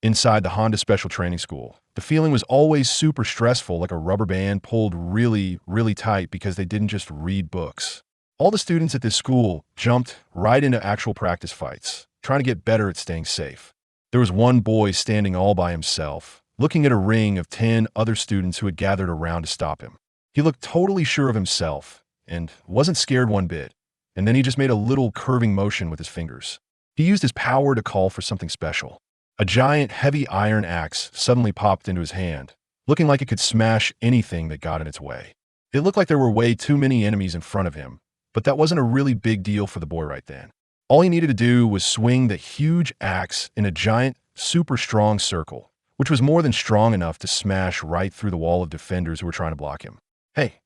Inside the Honda Special Training School, the feeling was always super stressful, like a rubber band pulled really, really tight because they didn't just read books. All the students at this school jumped right into actual practice fights, trying to get better at staying safe. There was one boy standing all by himself, looking at a ring of 10 other students who had gathered around to stop him. He looked totally sure of himself and wasn't scared one bit, and then he just made a little curving motion with his fingers. He used his power to call for something special. A giant, heavy iron axe suddenly popped into his hand, looking like it could smash anything that got in its way. It looked like there were way too many enemies in front of him, but that wasn't a really big deal for the boy right then. All he needed to do was swing the huge axe in a giant, super strong circle, which was more than strong enough to smash right through the wall of defenders who were trying to block him. "Hey,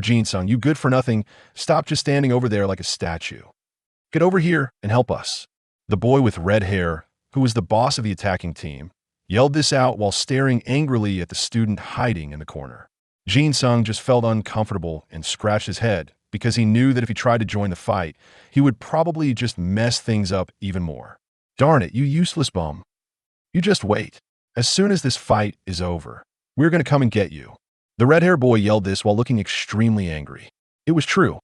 Jin-sung, you good for nothing. Stop just standing over there like a statue. Get over here and help us." The boy with red hair, who was the boss of the attacking team, yelled this out while staring angrily at the student hiding in the corner. Jin-sung just felt uncomfortable and scratched his head because he knew that if he tried to join the fight, he would probably just mess things up even more. "Darn it, you useless bum. You just wait. As soon as this fight is over, we're going to come and get you." The red-haired boy yelled this while looking extremely angry. It was true.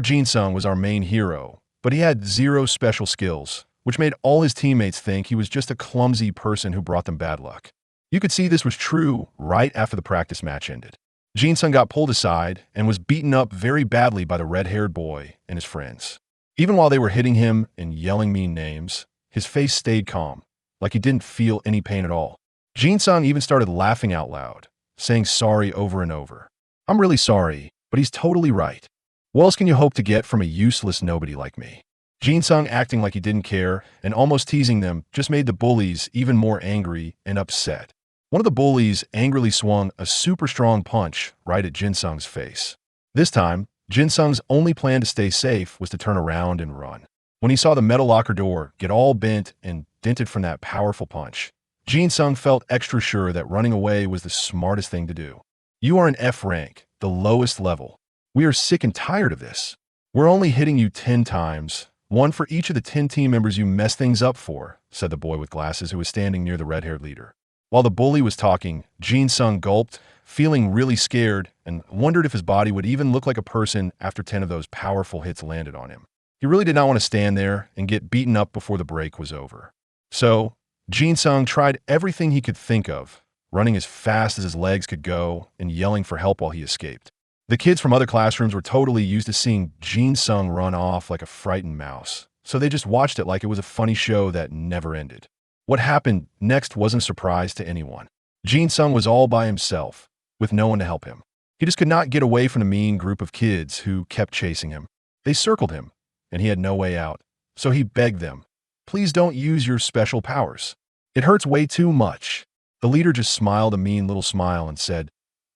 Jin-sung was our main hero, but he had zero special skills, which made all his teammates think he was just a clumsy person who brought them bad luck. You could see this was true right after the practice match ended. Jin-sung got pulled aside and was beaten up very badly by the red-haired boy and his friends. Even while they were hitting him and yelling mean names, his face stayed calm, like he didn't feel any pain at all. Jin-sung even started laughing out loud, saying sorry over and over. "I'm really sorry, but he's totally right. What else can you hope to get from a useless nobody like me?" Jin-sung acting like he didn't care and almost teasing them just made the bullies even more angry and upset. One of the bullies angrily swung a super strong punch right at Jin-sung's face. This time, Jin-sung's only plan to stay safe was to turn around and run. When he saw the metal locker door get all bent and dented from that powerful punch, Jin-sung felt extra sure that running away was the smartest thing to do. "You are an F rank, the lowest level. We are sick and tired of this. We're only hitting you 10 times. One for each of the 10 team members you mess things up for," said the boy with glasses who was standing near the red-haired leader. While the bully was talking, Jin-sung gulped, feeling really scared, and wondered if his body would even look like a person after 10 of those powerful hits landed on him. He really did not want to stand there and get beaten up before the break was over. So, Jin-sung tried everything he could think of, running as fast as his legs could go and yelling for help while he escaped. The kids from other classrooms were totally used to seeing Jin-sung run off like a frightened mouse, so they just watched it like it was a funny show that never ended. What happened next wasn't a surprise to anyone. Jin-sung was all by himself, with no one to help him. He just could not get away from the mean group of kids who kept chasing him. They circled him, and he had no way out, so he begged them, "Please don't use your special powers. It hurts way too much." The leader just smiled a mean little smile and said,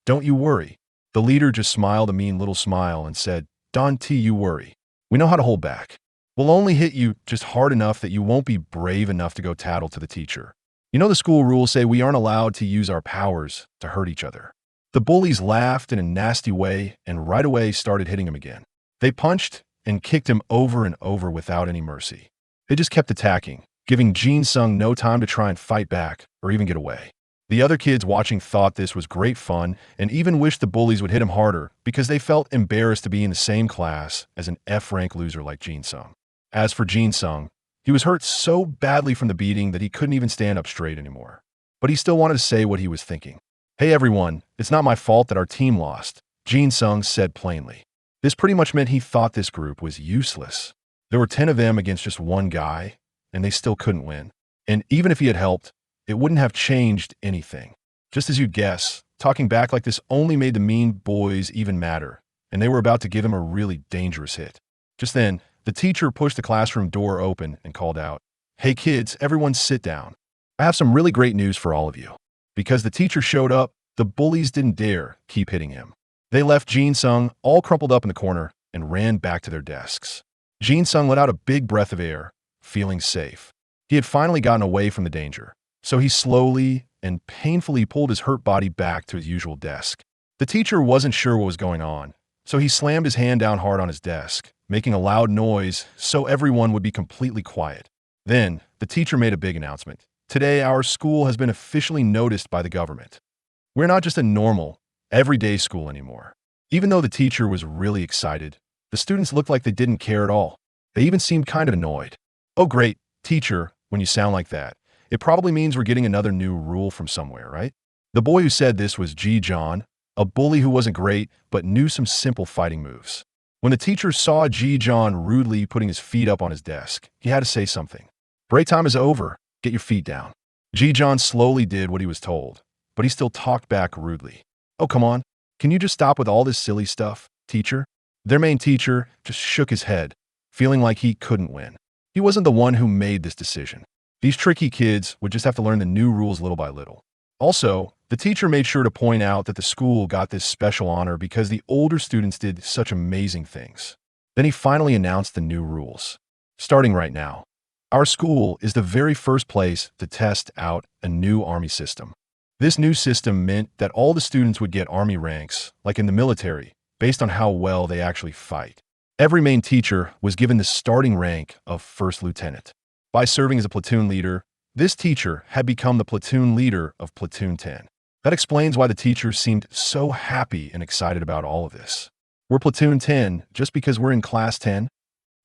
"Don't you worry." The leader just smiled a mean little smile and said, "Don't you worry. We know how to hold back. We'll only hit you just hard enough that you won't be brave enough to go tattle to the teacher. You know the school rules say we aren't allowed to use our powers to hurt each other." The bullies laughed in a nasty way and right away started hitting him again. They punched and kicked him over and over without any mercy. They just kept attacking, giving Jin-sung no time to try and fight back or even get away. The other kids watching thought this was great fun and even wished the bullies would hit him harder because they felt embarrassed to be in the same class as an F-rank loser like Jin-sung. As for Jin-sung, he was hurt so badly from the beating that he couldn't even stand up straight anymore. But he still wanted to say what he was thinking. "Hey everyone, it's not my fault that our team lost," Jin-sung said plainly. This pretty much meant he thought this group was useless. There were 10 of them against just one guy, and they still couldn't win. And even if he had helped, it wouldn't have changed anything. Just as you'd guess, talking back like this only made the mean boys even madder, and they were about to give him a really dangerous hit. Just then, the teacher pushed the classroom door open and called out, "Hey kids, everyone sit down. I have some really great news for all of you." Because the teacher showed up, the bullies didn't dare keep hitting him. They left Jin-sung all crumpled up in the corner and ran back to their desks. Jin-sung let out a big breath of air, feeling safe. He had finally gotten away from the danger. So he slowly and painfully pulled his hurt body back to his usual desk. The teacher wasn't sure what was going on, so he slammed his hand down hard on his desk, making a loud noise so everyone would be completely quiet. Then, the teacher made a big announcement. Today, our school has been officially noticed by the government. We're not just a normal, everyday school anymore. Even though the teacher was really excited, the students looked like they didn't care at all. They even seemed kind of annoyed. Oh great, teacher, when you sound like that, it probably means we're getting another new rule from somewhere, right? The boy who said this was Ji John, a bully who wasn't great but knew some simple fighting moves. When the teacher saw Ji John rudely putting his feet up on his desk, he had to say something. Break time is over. Get your feet down. Ji John slowly did what he was told, but he still talked back rudely. Oh, come on. Can you just stop with all this silly stuff, teacher? Their main teacher just shook his head, feeling like he couldn't win. He wasn't the one who made this decision. These tricky kids would just have to learn the new rules little by little. Also, the teacher made sure to point out that the school got this special honor because the older students did such amazing things. Then he finally announced the new rules. Starting right now, our school is the very first place to test out a new army system. This new system meant that all the students would get army ranks, like in the military, based on how well they actually fight. Every main teacher was given the starting rank of first lieutenant. By serving as a platoon leader, this teacher had become the platoon leader of Platoon 10. That explains why the teachers seemed so happy and excited about all of this. We're Platoon 10 just because we're in Class 10?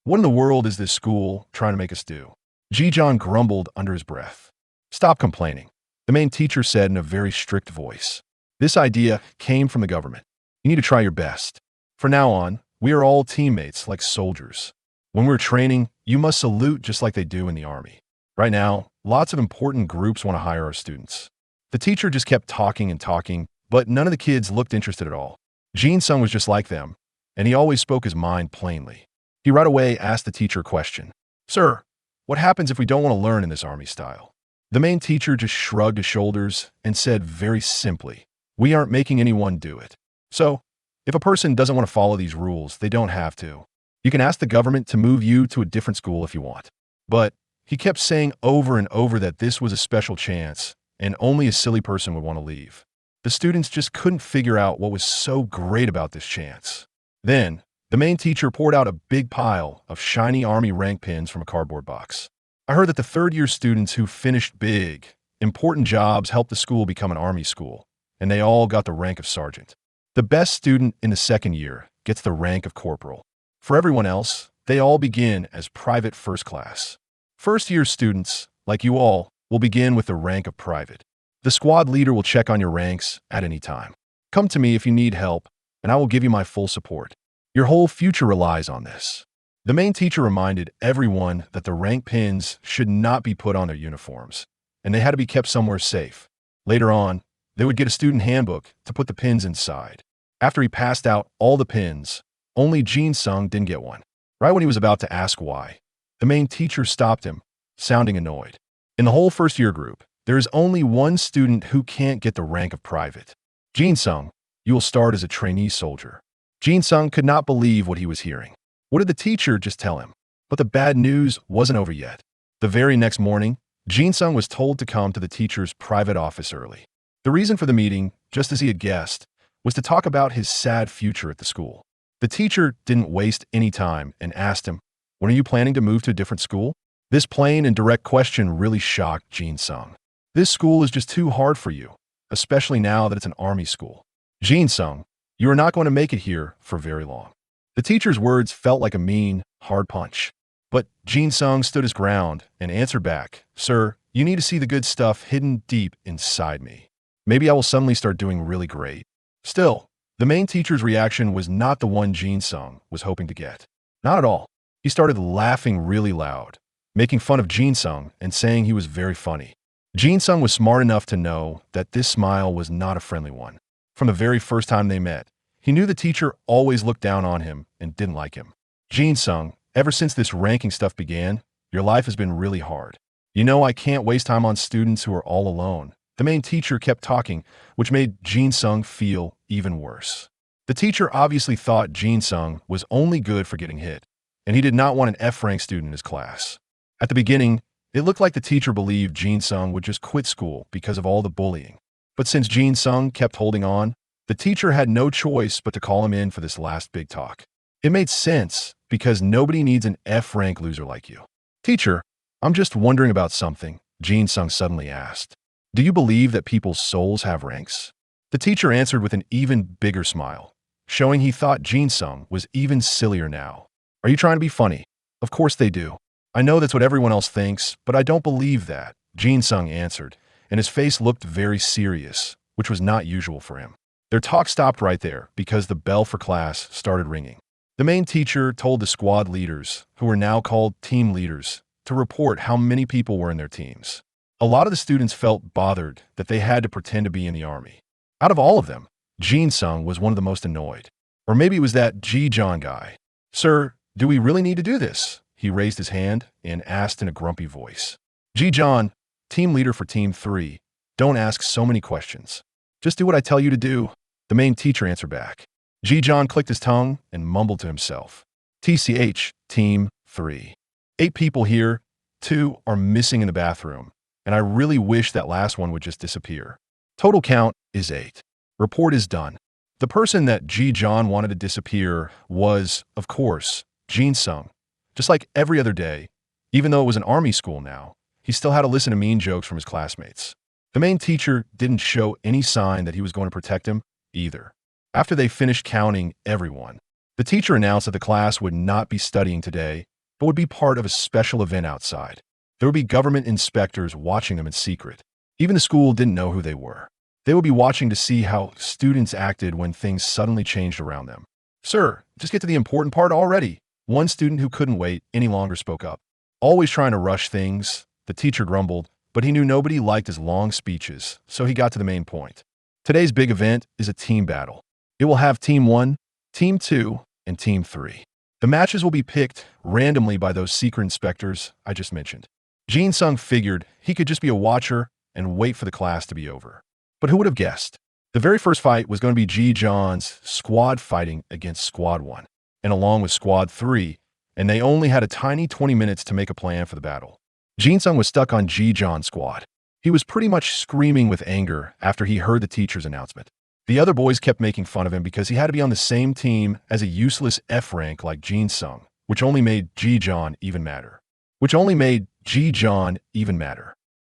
What in the world is this school trying to make us do? Ji John grumbled under his breath. Stop complaining, the main teacher said in a very strict voice. This idea came from the government. You need to try your best. From now on, we are all teammates like soldiers. When we're training, you must salute just like they do in the army. Right now, lots of important groups want to hire our students. The teacher just kept talking and talking, but none of the kids looked interested at all. Jin Sung was just like them, and he always spoke his mind plainly. He right away asked the teacher a question. Sir, what happens if we don't want to learn in this army style? The main teacher just shrugged his shoulders and said very simply, we aren't making anyone do it. So, if a person doesn't want to follow these rules, they don't have to. You can ask the government to move you to a different school if you want. But he kept saying over and over that this was a special chance, and only a silly person would want to leave. The students just couldn't figure out what was so great about this chance. Then, the main teacher poured out a big pile of shiny army rank pins from a cardboard box. I heard that the third-year students who finished big, important jobs helped the school become an army school, and they all got the rank of sergeant. The best student in the second year gets the rank of corporal. For everyone else, they all begin as private first class. First-year students, like you all, will begin with the rank of private. The squad leader will check on your ranks at any time. Come to me if you need help, and I will give you my full support. Your whole future relies on this. The main teacher reminded everyone that the rank pins should not be put on their uniforms, and they had to be kept somewhere safe. Later on, they would get a student handbook to put the pins inside. After he passed out all the pins, only Jin Sung didn't get one. Right when he was about to ask why, the main teacher stopped him, sounding annoyed. In the whole first-year group, there is only one student who can't get the rank of private. Jin Sung, you will start as a trainee soldier. Jin Sung could not believe what he was hearing. What did the teacher just tell him? But the bad news wasn't over yet. The very next morning, Jin Sung was told to come to the teacher's private office early. The reason for the meeting, just as he had guessed, was to talk about his sad future at the school. The teacher didn't waste any time and asked him, when are you planning to move to a different school? This plain and direct question really shocked Jin Sung. This school is just too hard for you, especially now that it's an army school. Jin Sung, you are not going to make it here for very long. The teacher's words felt like a mean, hard punch. But Jin Sung stood his ground and answered back, Sir, you need to see the good stuff hidden deep inside me. Maybe I will suddenly start doing really great. Still, the main teacher's reaction was not the one Jin Sung was hoping to get. Not at all. He started laughing really loud, making fun of Jin Sung and saying he was very funny. Jin Sung was smart enough to know that this smile was not a friendly one. From the very first time they met, he knew the teacher always looked down on him and didn't like him. Jin Sung, ever since this ranking stuff began, your life has been really hard. You know I can't waste time on students who are all alone. The main teacher kept talking, which made Jin Sung feel even worse. The teacher obviously thought Jin Sung was only good for getting hit, and he did not want an F-rank student in his class. At the beginning, it looked like the teacher believed Jin Sung would just quit school because of all the bullying. But since Jin Sung kept holding on, the teacher had no choice but to call him in for this last big talk. It made sense because nobody needs an F-rank loser like you. Teacher, I'm just wondering about something. Jin Sung suddenly asked. Do you believe that people's souls have ranks? The teacher answered with an even bigger smile, showing he thought Jin Sung was even sillier now. Are you trying to be funny? Of course they do. I know that's what everyone else thinks, but I don't believe that, Jin Sung answered, and his face looked very serious, which was not usual for him. Their talk stopped right there because the bell for class started ringing. The main teacher told the squad leaders, who were now called team leaders, to report how many people were in their teams. A lot of the students felt bothered that they had to pretend to be in the army. Out of all of them, Jin Sung was one of the most annoyed. Or maybe it was that Ji-John guy. Sir, do we really need to do this? He raised his hand and asked in a grumpy voice. Ji-John, team leader for Team 3, don't ask so many questions. Just do what I tell you to do, the main teacher answered back. Ji-John clicked his tongue and mumbled to himself. TCH, Team 3. 8 people here, 2 are missing in the bathroom, and I really wish that last one would just disappear. Total count is 8. Report is done. The person that Ji-John wanted to disappear was, of course, Jin Sung. Just like every other day, even though it was an army school now, he still had to listen to mean jokes from his classmates. The main teacher didn't show any sign that he was going to protect him either. After they finished counting everyone, the teacher announced that the class would not be studying today, but would be part of a special event outside. There would be government inspectors watching them in secret. Even the school didn't know who they were. They would be watching to see how students acted when things suddenly changed around them. Sir, just get to the important part already. One student who couldn't wait any longer spoke up. Always trying to rush things, the teacher grumbled, but he knew nobody liked his long speeches, so he got to the main point. Today's big event is a team battle. It will have Team 1, Team 2, and Team 3. The matches will be picked randomly by those secret inspectors I just mentioned. Jin Sung figured he could just be a watcher and wait for the class to be over. But who would have guessed? The very first fight was going to be Ji-John's squad fighting against Squad 1, and along with Squad 3, and they only had a tiny 20 minutes to make a plan for the battle. Jin Sung was stuck on Ji-John's squad. He was pretty much screaming with anger after he heard the teacher's announcement. The other boys kept making fun of him because he had to be on the same team as a useless F rank like Jin Sung, which only made Ji-John even madder.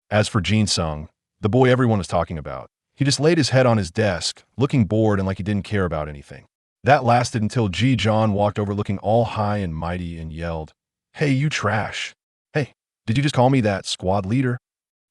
As for Jin Sung, the boy everyone was talking about, he just laid his head on his desk, looking bored and like he didn't care about anything. That lasted until Ji-John walked over looking all high and mighty and yelled, "Hey, you trash. Hey, did you just call me that squad leader?"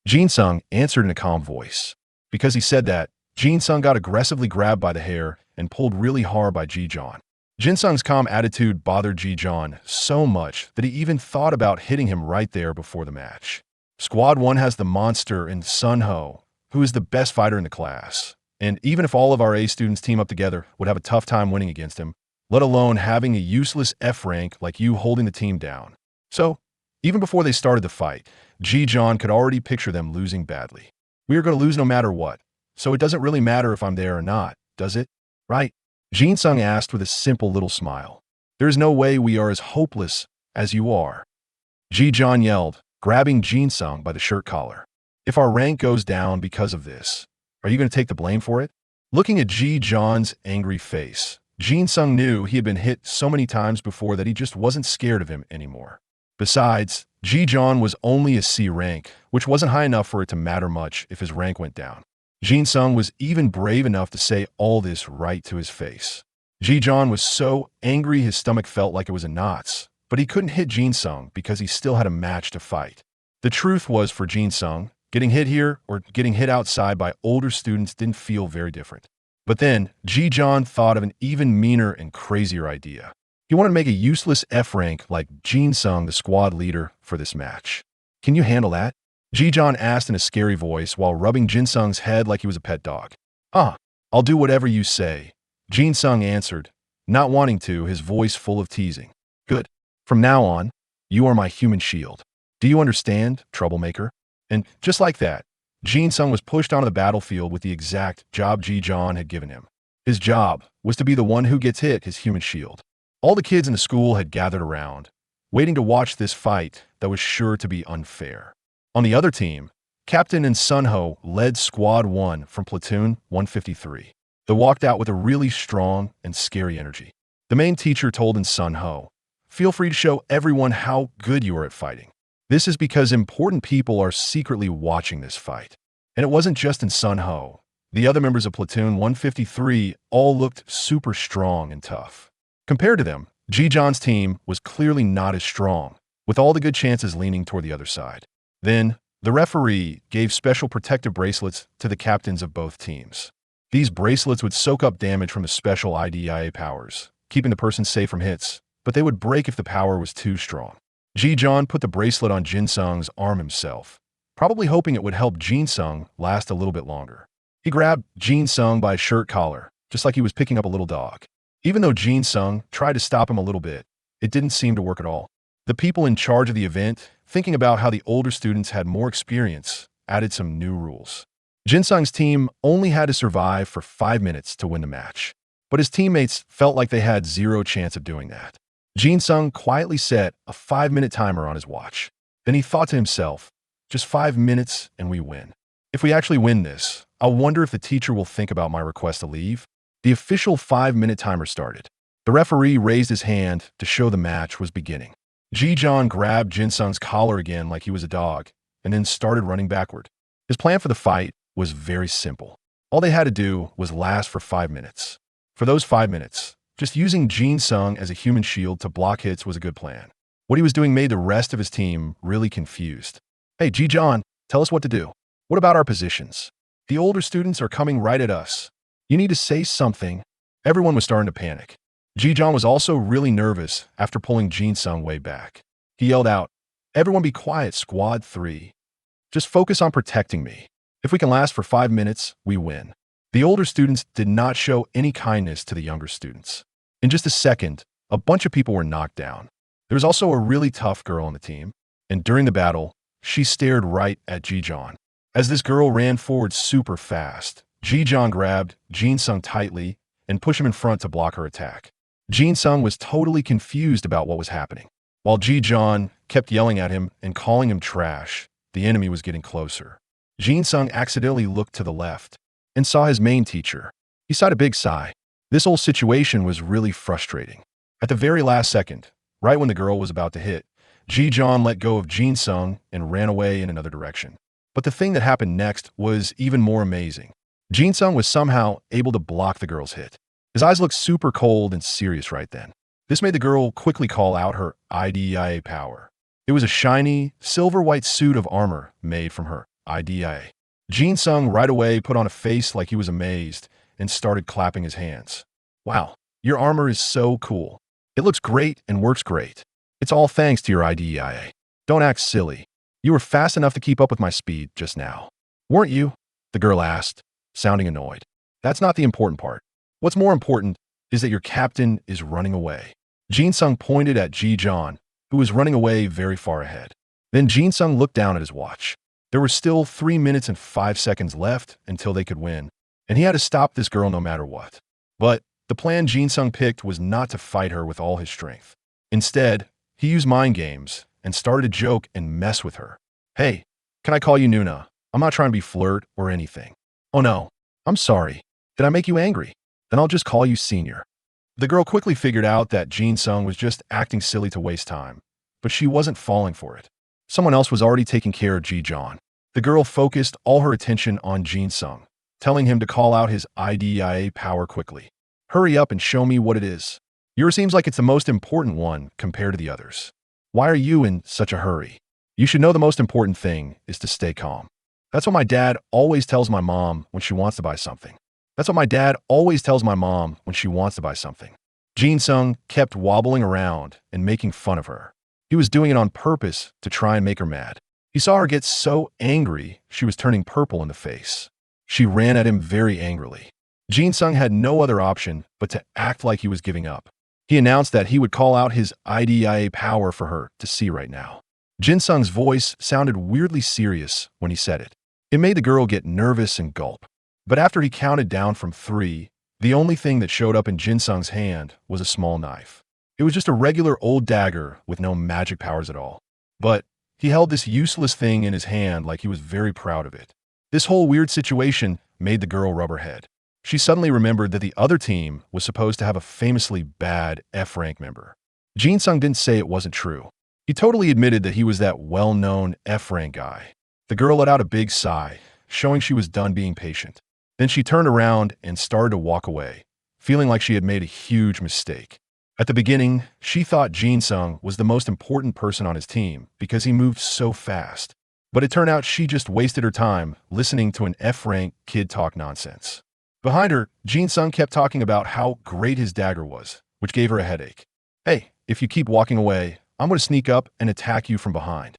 Jin Sung answered in a calm voice. Because he said that, Jin Sung got aggressively grabbed by the hair and pulled really hard by Ji-John. Jin Sung's calm attitude bothered Ji-John so much that he even thought about hitting him right there before the match. Squad 1 has the monster in Sun Ho, who is the best fighter in the class. And even if all of our A students team up together, would have a tough time winning against him, let alone having a useless F rank like you holding the team down. So, even before they started the fight, Ji-John could already picture them losing badly. We are going to lose no matter what, so it doesn't really matter if I'm there or not, does it? Right? Jin Sung asked with a simple little smile. There is no way we are as hopeless as you are. Ji-John yelled, grabbing Jin Sung by the shirt collar. If our rank goes down because of this, are you going to take the blame for it? Looking at Ji-John's angry face, Jin Sung knew he had been hit so many times before that he just wasn't scared of him anymore. Besides, Ji-John was only a C rank, which wasn't high enough for it to matter much if his rank went down. Jin Sung was even brave enough to say all this right to his face. Ji-John was so angry his stomach felt like it was in knots, but he couldn't hit Jin Sung because he still had a match to fight. The truth was for Jin Sung, getting hit here or getting hit outside by older students didn't feel very different. But then, Ji-John thought of an even meaner and crazier idea. He wanted to make a useless F rank like Jin Sung the squad leader for this match. Can you handle that? Ji-John asked in a scary voice while rubbing Jin Sung's head like he was a pet dog. I'll do whatever you say, Jin Sung answered, not wanting to, his voice full of teasing. Good. From now on, you are my human shield. Do you understand, troublemaker? And just like that, Jin Sung was pushed onto the battlefield with the exact job Ji-John had given him. His job was to be the one who gets hit, his human shield. All the kids in the school had gathered around, waiting to watch this fight that was sure to be unfair. On the other team, Captain and Sun Ho led Squad 1 from Platoon 153. They walked out with a really strong and scary energy. The main teacher told In Sun Ho, "Feel free to show everyone how good you are at fighting. This is because important people are secretly watching this fight. And it wasn't just in Sun Ho. The other members of Platoon 153 all looked super strong and tough. Compared to them, Ji-John's team was clearly not as strong, with all the good chances leaning toward the other side. Then, the referee gave special protective bracelets to the captains of both teams. These bracelets would soak up damage from the special IDEIA powers, keeping the person safe from hits, but they would break if the power was too strong. Ji-John put the bracelet on Jin-sung's arm himself, probably hoping it would help Jin-sung last a little bit longer. He grabbed Jin-sung by his shirt collar, just like he was picking up a little dog. Even though Jin-sung tried to stop him a little bit, it didn't seem to work at all. The people in charge of the event, thinking about how the older students had more experience, added some new rules. Jin-sung's team only had to survive for 5 minutes to win the match, but his teammates felt like they had zero chance of doing that. Jin-sung quietly set a 5-minute timer on his watch. Then he thought to himself, just 5 minutes and we win. If we actually win this, I wonder if the teacher will think about my request to leave. The official 5-minute timer started. The referee raised his hand to show the match was beginning. Ji-John grabbed Jin-sung's collar again like he was a dog, and then started running backward. His plan for the fight was very simple. All they had to do was last for 5 minutes. For those 5 minutes, just using Jin-sung as a human shield to block hits was a good plan. What he was doing made the rest of his team really confused. Hey, Ji-John, tell us what to do. What about our positions? The older students are coming right at us. You need to say something. Everyone was starting to panic. Ji-John was also really nervous after pulling Jin-sung way back. He yelled out, "Everyone be quiet, Squad 3. Just focus on protecting me. If we can last for 5 minutes, we win." The older students did not show any kindness to the younger students. In just a second, a bunch of people were knocked down. There was also a really tough girl on the team, and during the battle, she stared right at Ji-John. As this girl ran forward super fast, Ji-John grabbed Jin-sung tightly and pushed him in front to block her attack. Jin-sung was totally confused about what was happening. While Ji-John kept yelling at him and calling him trash, the enemy was getting closer. Jin-sung accidentally looked to the left and saw his main teacher. He sighed a big sigh. This whole situation was really frustrating. At the very last second, right when the girl was about to hit, Ji-John let go of Jin-sung and ran away in another direction. But the thing that happened next was even more amazing. Jin-sung was somehow able to block the girl's hit. His eyes looked super cold and serious right then. This made the girl quickly call out her IDEIA power. It was a shiny, silver-white suit of armor made from her IDEIA. Jin-sung right away put on a face like he was amazed and started clapping his hands. "Wow, your armor is so cool. It looks great and works great. It's all thanks to your IDEIA. Don't act silly. You were fast enough to keep up with my speed just now. Weren't you?" the girl asked, sounding annoyed. "That's not the important part. What's more important is that your captain is running away." Jin-sung pointed at Ji-John, who was running away very far ahead. Then Jin-sung looked down at his watch. There were still 3 minutes and 5 seconds left until they could win, and he had to stop this girl no matter what. But the plan Jin-sung picked was not to fight her with all his strength. Instead, he used mind games and started to joke and mess with her. "Hey, can I call you Nuna? I'm not trying to be flirt or anything." "Oh no, I'm sorry. Did I make you angry? Then I'll just call you Senior." The girl quickly figured out that Jin-sung was just acting silly to waste time, but she wasn't falling for it. Someone else was already taking care of Ji-John. The girl focused all her attention on Jin-sung, telling him to call out his IDEIA power quickly. "Hurry up and show me what it is. Yours seems like it's the most important one compared to the others. Why are you in such a hurry? You should know the most important thing is to stay calm. That's what my dad always tells my mom when she wants to buy something. That's what my dad always tells my mom when she wants to buy something." Jin-sung kept wobbling around and making fun of her. He was doing it on purpose to try and make her mad. He saw her get so angry she was turning purple in the face. She ran at him very angrily. Jin-sung had no other option but to act like he was giving up. He announced that he would call out his IDEIA power for her to see right now. Jin-sung's voice sounded weirdly serious when he said it. It made the girl get nervous and gulp. But after he counted down from 3, the only thing that showed up in Jin-sung's hand was a small knife. It was just a regular old dagger with no magic powers at all. But he held this useless thing in his hand like he was very proud of it. This whole weird situation made the girl rub her head. She suddenly remembered that the other team was supposed to have a famously bad F-rank member. Jin-sung didn't say it wasn't true. He totally admitted that he was that well-known F-rank guy. The girl let out a big sigh, showing she was done being patient. Then she turned around and started to walk away, feeling like she had made a huge mistake. At the beginning, she thought Jin-sung was the most important person on his team because he moved so fast. But it turned out she just wasted her time listening to an F-rank kid talk nonsense. Behind her, Jin-sung kept talking about how great his dagger was, which gave her a headache. Hey, if you keep walking away, I'm going to sneak up and attack you from behind.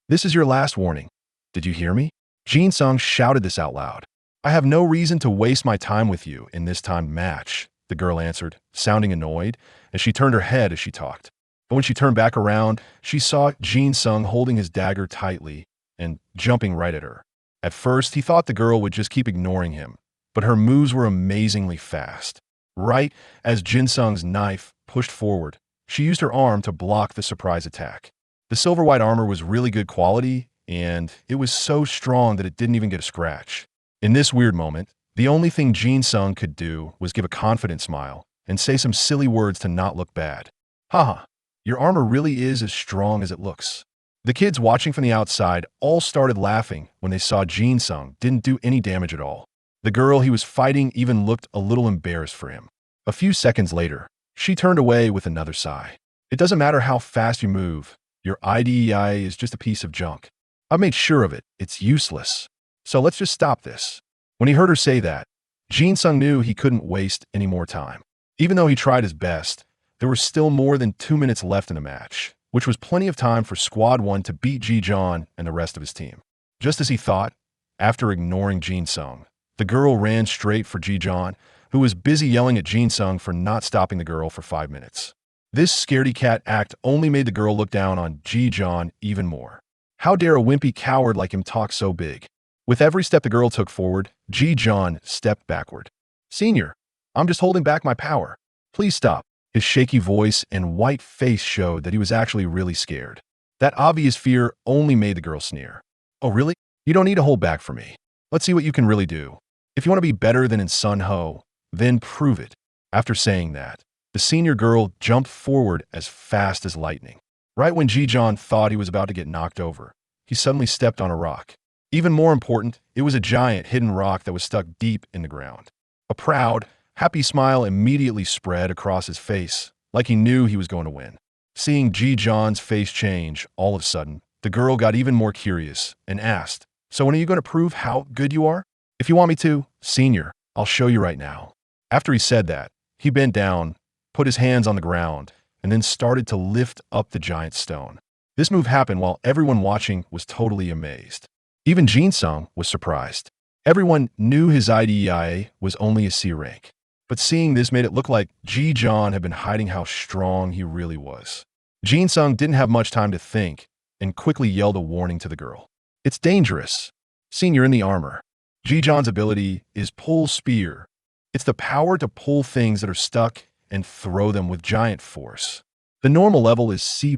This is your last warning. Did you hear me? Jin-sung shouted this out loud. I have no reason to waste my time with you in this timed match, the girl answered, sounding annoyed, as she turned her head as she talked. But when she turned back around, she saw Jin-sung holding his dagger tightly and jumping right at her. At first, he thought the girl would just keep ignoring him, but her moves were amazingly fast. Right as Jin-sung's knife pushed forward, she used her arm to block the surprise attack. The silver white armor was really good quality, and it was so strong that it didn't even get a scratch. In this weird moment, the only thing Jin-sung could do was give a confident smile and say some silly words to not look bad. Haha, your armor really is as strong as it looks. The kids watching from the outside all started laughing when they saw Jin-sung didn't do any damage at all. The girl he was fighting even looked a little embarrassed for him. A few seconds later, she turned away with another sigh. It doesn't matter how fast you move, your IDEIA is just a piece of junk. I've made sure of it, it's useless. So let's just stop this. When he heard her say that, Jin-sung knew he couldn't waste any more time. Even though he tried his best, there were still more than 2 minutes left in the match, which was plenty of time for Squad 1 to beat Ji-jeon and the rest of his team. Just as he thought, after ignoring Jin-sung, the girl ran straight for Ji-jeon, who was busy yelling at Jin-sung for not stopping the girl for 5 minutes. This scaredy-cat act only made the girl look down on Ji-jeon even more. How dare a wimpy coward like him talk so big? With every step the girl took forward, Ji-jeon stepped backward. Senior, I'm just holding back my power. Please stop. His shaky voice and white face showed that he was actually really scared. That obvious fear only made the girl sneer. Oh really? You don't need to hold back for me. Let's see what you can really do. If you want to be better than in Sun Ho, then prove it. After saying that, the senior girl jumped forward as fast as lightning. Right when Ji-jeon thought he was about to get knocked over, he suddenly stepped on a rock. Even more important, it was a giant hidden rock that was stuck deep in the ground. A proud, happy smile immediately spread across his face, like he knew he was going to win. Seeing Ji-jeon's face change all of a sudden, the girl got even more curious and asked, So when are you going to prove how good you are? If you want me to, senior, I'll show you right now. After he said that, he bent down, put his hands on the ground, and then started to lift up the giant stone. This move happened while everyone watching was totally amazed. Even Jin-sung was surprised. Everyone knew his IDEIA was only a C rank, but seeing this made it look like Ji-jeon had been hiding how strong he really was. Jin-sung didn't have much time to think and quickly yelled a warning to the girl. It's dangerous. Senior in the armor. Ji-jeon's ability is Pull Spear. It's the power to pull things that are stuck and throw them with giant force. The normal level is C+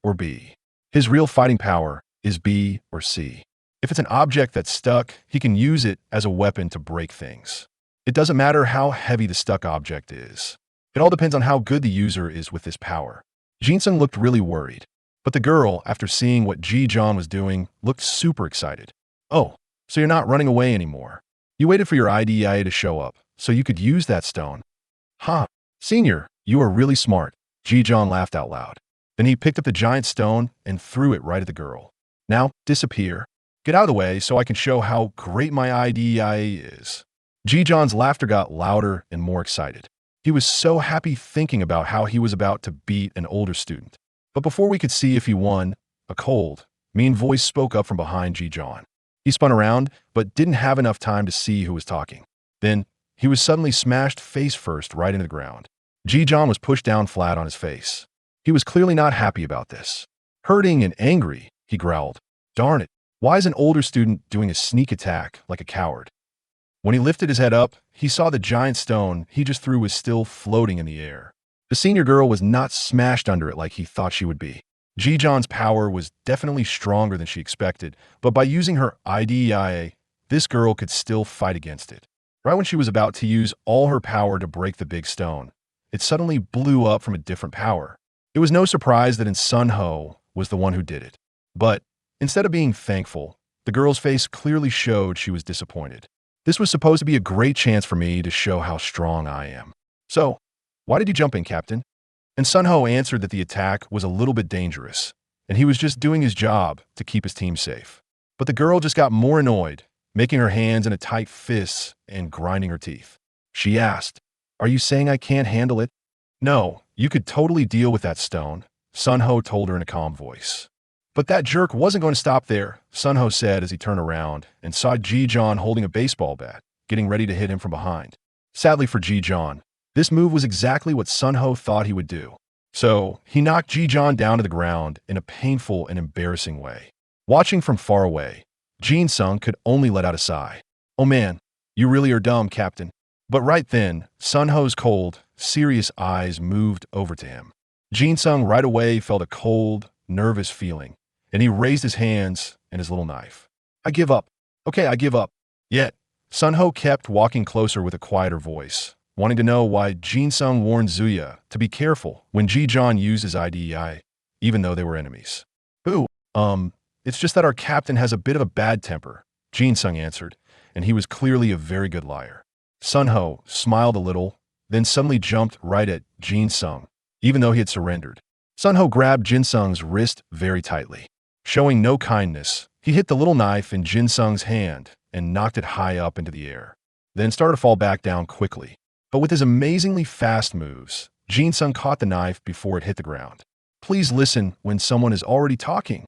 or B. His real fighting power is B or C. If it's an object that's stuck, he can use it as a weapon to break things. It doesn't matter how heavy the stuck object is. It all depends on how good the user is with this power. Jin-sung looked really worried, but the girl, after seeing what Ji-jeon was doing, looked super excited. Oh, so you're not running away anymore. You waited for your IDEIA to show up, so you could use that stone. Huh, senior, you are really smart. Ji-jeon laughed out loud. Then he picked up the giant stone and threw it right at the girl. Now, disappear. Get out of the way so I can show how great my IDEIA is. Ji-jeon's laughter got louder and more excited. He was so happy thinking about how he was about to beat an older student. But before we could see if he won, a cold, mean voice spoke up from behind Ji-jeon. He spun around, but didn't have enough time to see who was talking. Then, he was suddenly smashed face first right into the ground. Ji-jeon was pushed down flat on his face. He was clearly not happy about this. Hurting and angry, he growled. Darn it, why is an older student doing a sneak attack like a coward? When he lifted his head up, he saw the giant stone he just threw was still floating in the air. The senior girl was not smashed under it like he thought she would be. Ji-jeon's power was definitely stronger than she expected, but by using her IDEIA, this girl could still fight against it. Right when she was about to use all her power to break the big stone, it suddenly blew up from a different power. It was no surprise that Sun Ho was the one who did it. But instead of being thankful, the girl's face clearly showed she was disappointed. This was supposed to be a great chance for me to show how strong I am. So, why did you jump in, Captain? And Sun Ho answered that the attack was a little bit dangerous, and he was just doing his job to keep his team safe. But the girl just got more annoyed, making her hands in a tight fist and grinding her teeth. She asked, "Are you saying I can't handle it?" "No, you could totally deal with that stone," Sun Ho told her in a calm voice. But that jerk wasn't going to stop there, Sun Ho said as he turned around and saw Ji-John holding a baseball bat, getting ready to hit him from behind. Sadly for Ji-John, this move was exactly what Sun Ho thought he would do. So, he knocked Ji-John down to the ground in a painful and embarrassing way. Watching from far away, Jin-sung could only let out a sigh. "Oh man, you really are dumb, Captain." But right then, Sun Ho's cold, serious eyes moved over to him. Jin-sung right away felt a cold, nervous feeling, and he raised his hands and his little knife. "I give up. Okay, I give up." Yet, Sun Ho kept walking closer with a quieter voice, wanting to know why Jin-sung warned Zuya to be careful when Ji-John used his IDEIA, even though they were enemies. It's just that our captain has a bit of a bad temper," Jin-sung answered, and he was clearly a very good liar. Sun Ho smiled a little, then suddenly jumped right at Jin-sung, even though he had surrendered. Sun Ho grabbed Jin-sung's wrist very tightly. Showing no kindness, he hit the little knife in Jin-sung's hand and knocked it high up into the air, then started to fall back down quickly. But with his amazingly fast moves, Jin-sung caught the knife before it hit the ground. "Please listen when someone is already talking,"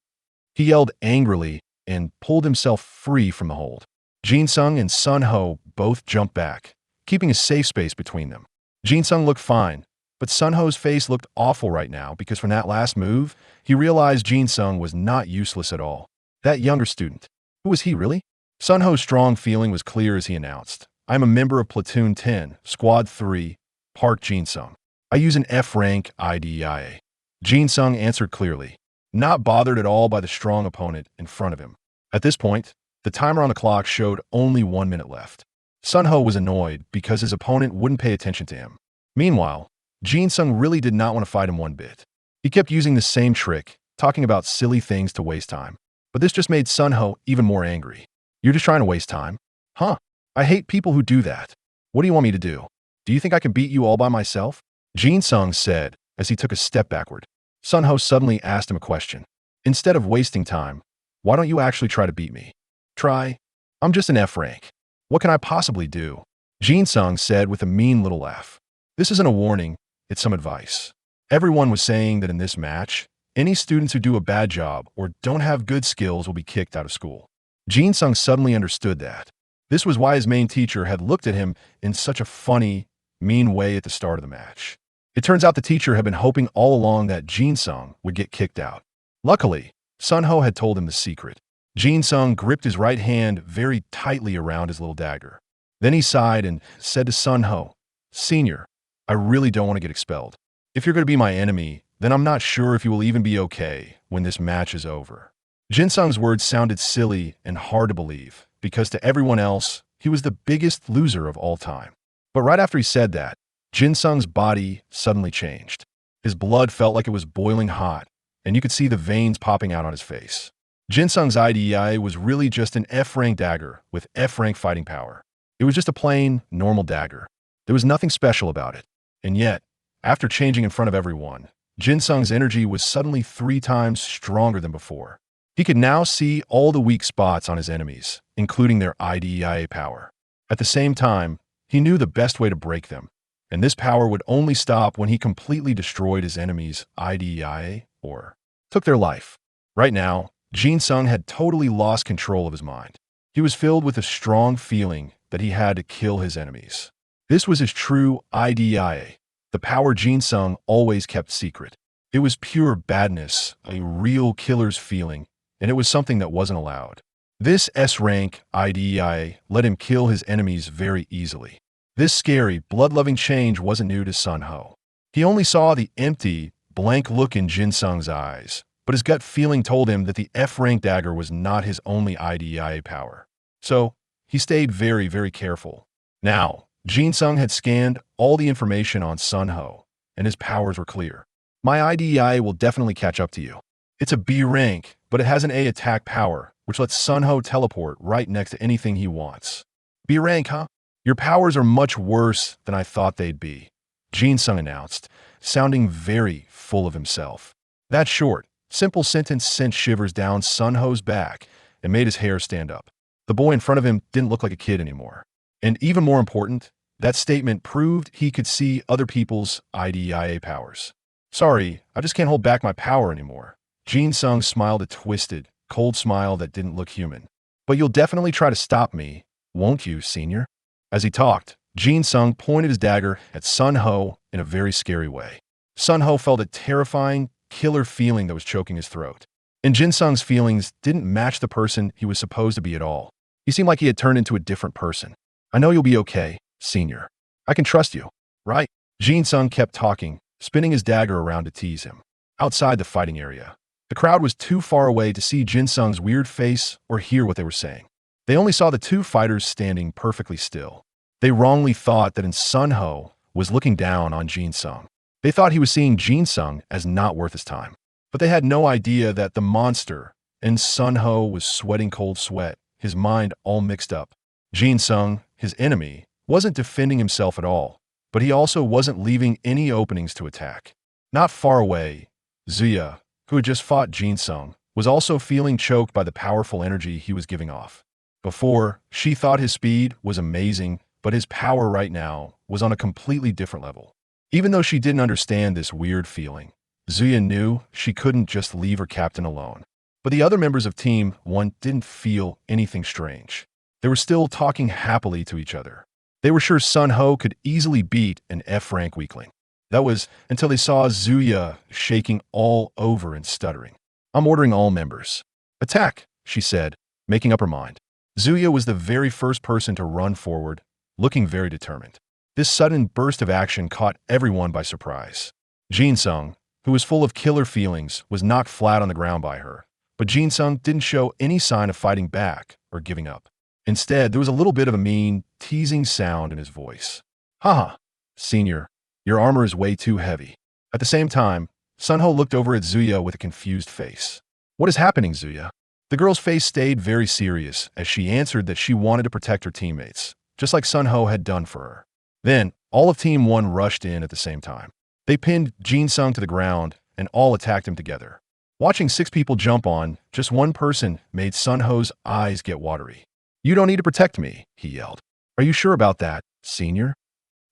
he yelled angrily and pulled himself free from the hold. Jin-sung and Sun Ho both jumped back, keeping a safe space between them. Jin-sung looked fine, but Sun Ho's face looked awful right now because from that last move, he realized Jin-sung was not useless at all. That younger student, who was he really? Sun Ho's strong feeling was clear as he announced, "I'm a member of Platoon 10, Squad 3, Park Jin-sung. I use an F-rank IDEIA." Jin-sung answered clearly, not bothered at all by the strong opponent in front of him. At this point, the timer on the clock showed only 1 minute left. Sun Ho was annoyed because his opponent wouldn't pay attention to him. Meanwhile, Jin-sung really did not want to fight him one bit. He kept using the same trick, talking about silly things to waste time. But this just made Sun Ho even more angry. "You're just trying to waste time? Huh? I hate people who do that. What do you want me to do? Do you think I can beat you all by myself?" Jin-sung said as he took a step backward. Sun Ho suddenly asked him a question. "Instead of wasting time, why don't you actually try to beat me?" "Try? I'm just an F rank. What can I possibly do?" Jin-sung said with a mean little laugh. "This isn't a warning, it's some advice." Everyone was saying that in this match, any students who do a bad job or don't have good skills will be kicked out of school. Jin-sung suddenly understood that. This was why his main teacher had looked at him in such a funny, mean way at the start of the match. It turns out the teacher had been hoping all along that Jin-sung would get kicked out. Luckily, Sun Ho had told him the secret. Jin-sung gripped his right hand very tightly around his little dagger. Then he sighed and said to Sun Ho, "Senior, I really don't want to get expelled. If you're going to be my enemy, then I'm not sure if you will even be okay when this match is over." Jin-sung's words sounded silly and hard to believe, because to everyone else, he was the biggest loser of all time. But right after he said that, Jin-sung's body suddenly changed. His blood felt like it was boiling hot, and you could see the veins popping out on his face. Jin-sung's IDEIA was really just an F-rank dagger with F-rank fighting power. It was just a plain, normal dagger. There was nothing special about it. And yet, after changing in front of everyone, Jin-sung's energy was suddenly 3 times stronger than before. He could now see all the weak spots on his enemies, including their IDEIA power. At the same time, he knew the best way to break them, and this power would only stop when he completely destroyed his enemies' IDEIA or took their life. Right now, Jin-sung had totally lost control of his mind. He was filled with a strong feeling that he had to kill his enemies. This was his true IDEIA, the power Jin-sung always kept secret. It was pure badness, a real killer's feeling, and it was something that wasn't allowed. This S-rank IDEIA let him kill his enemies very easily. This scary, blood-loving change wasn't new to Sun Ho. He only saw the empty, blank look in Jin-sung's eyes, but his gut feeling told him that the F-rank dagger was not his only IDEIA power. So, he stayed very, very careful. Now, Jin-sung had scanned all the information on Sun Ho, and his powers were clear. My IDEIA will definitely catch up to you. It's a B rank, but it has an A attack power, which lets Sunho teleport right next to anything he wants. B rank, huh? Your powers are much worse than I thought they'd be, Jin-sung announced, sounding very full of himself. That short, simple sentence sent shivers down Sunho's back and made his hair stand up. The boy in front of him didn't look like a kid anymore. And even more important, that statement proved he could see other people's IDEIA powers. Sorry, I just can't hold back my power anymore. Jin-sung smiled a twisted, cold smile that didn't look human. But you'll definitely try to stop me, won't you, senior? As he talked, Jin-sung pointed his dagger at Sunho in a very scary way. Sunho felt a terrifying, killer feeling that was choking his throat. And Jin-sung's feelings didn't match the person he was supposed to be at all. He seemed like he had turned into a different person. I know you'll be okay, senior. I can trust you, right? Jin-sung kept talking, spinning his dagger around to tease him. Outside the fighting area, the crowd was too far away to see Jin-sung's weird face or hear what they were saying. They only saw the two fighters standing perfectly still. They wrongly thought that Sunho was looking down on Jin-sung. They thought he was seeing Jin-sung as not worth his time. But they had no idea that the monster in Sunho was sweating cold sweat, his mind all mixed up. Jin-sung, his enemy, wasn't defending himself at all, but he also wasn't leaving any openings to attack. Not far away, Zuya, who had just fought Jin-sung, was also feeling choked by the powerful energy he was giving off. Before, she thought his speed was amazing, but his power right now was on a completely different level. Even though she didn't understand this weird feeling, Zuya knew she couldn't just leave her captain alone. But the other members of Team 1 didn't feel anything strange. They were still talking happily to each other. They were sure Sunho could easily beat an F-rank weakling. That was until they saw Zuya shaking all over and stuttering. I'm ordering all members. Attack, she said, making up her mind. Zuya was the very first person to run forward, looking very determined. This sudden burst of action caught everyone by surprise. Jin-sung, who was full of killer feelings, was knocked flat on the ground by her. But Jin-sung didn't show any sign of fighting back or giving up. Instead, there was a little bit of a mean, teasing sound in his voice. Haha, senior, your armor is way too heavy. At the same time, Sunho looked over at Zuya with a confused face. What is happening, Zuya? The girl's face stayed very serious as she answered that she wanted to protect her teammates, just like Sunho had done for her. Then, all of Team 1 rushed in at the same time. They pinned Jin-sung to the ground and all attacked him together. Watching 6 people jump on just one person made Sunho's eyes get watery. You don't need to protect me, he yelled. Are you sure about that, senior?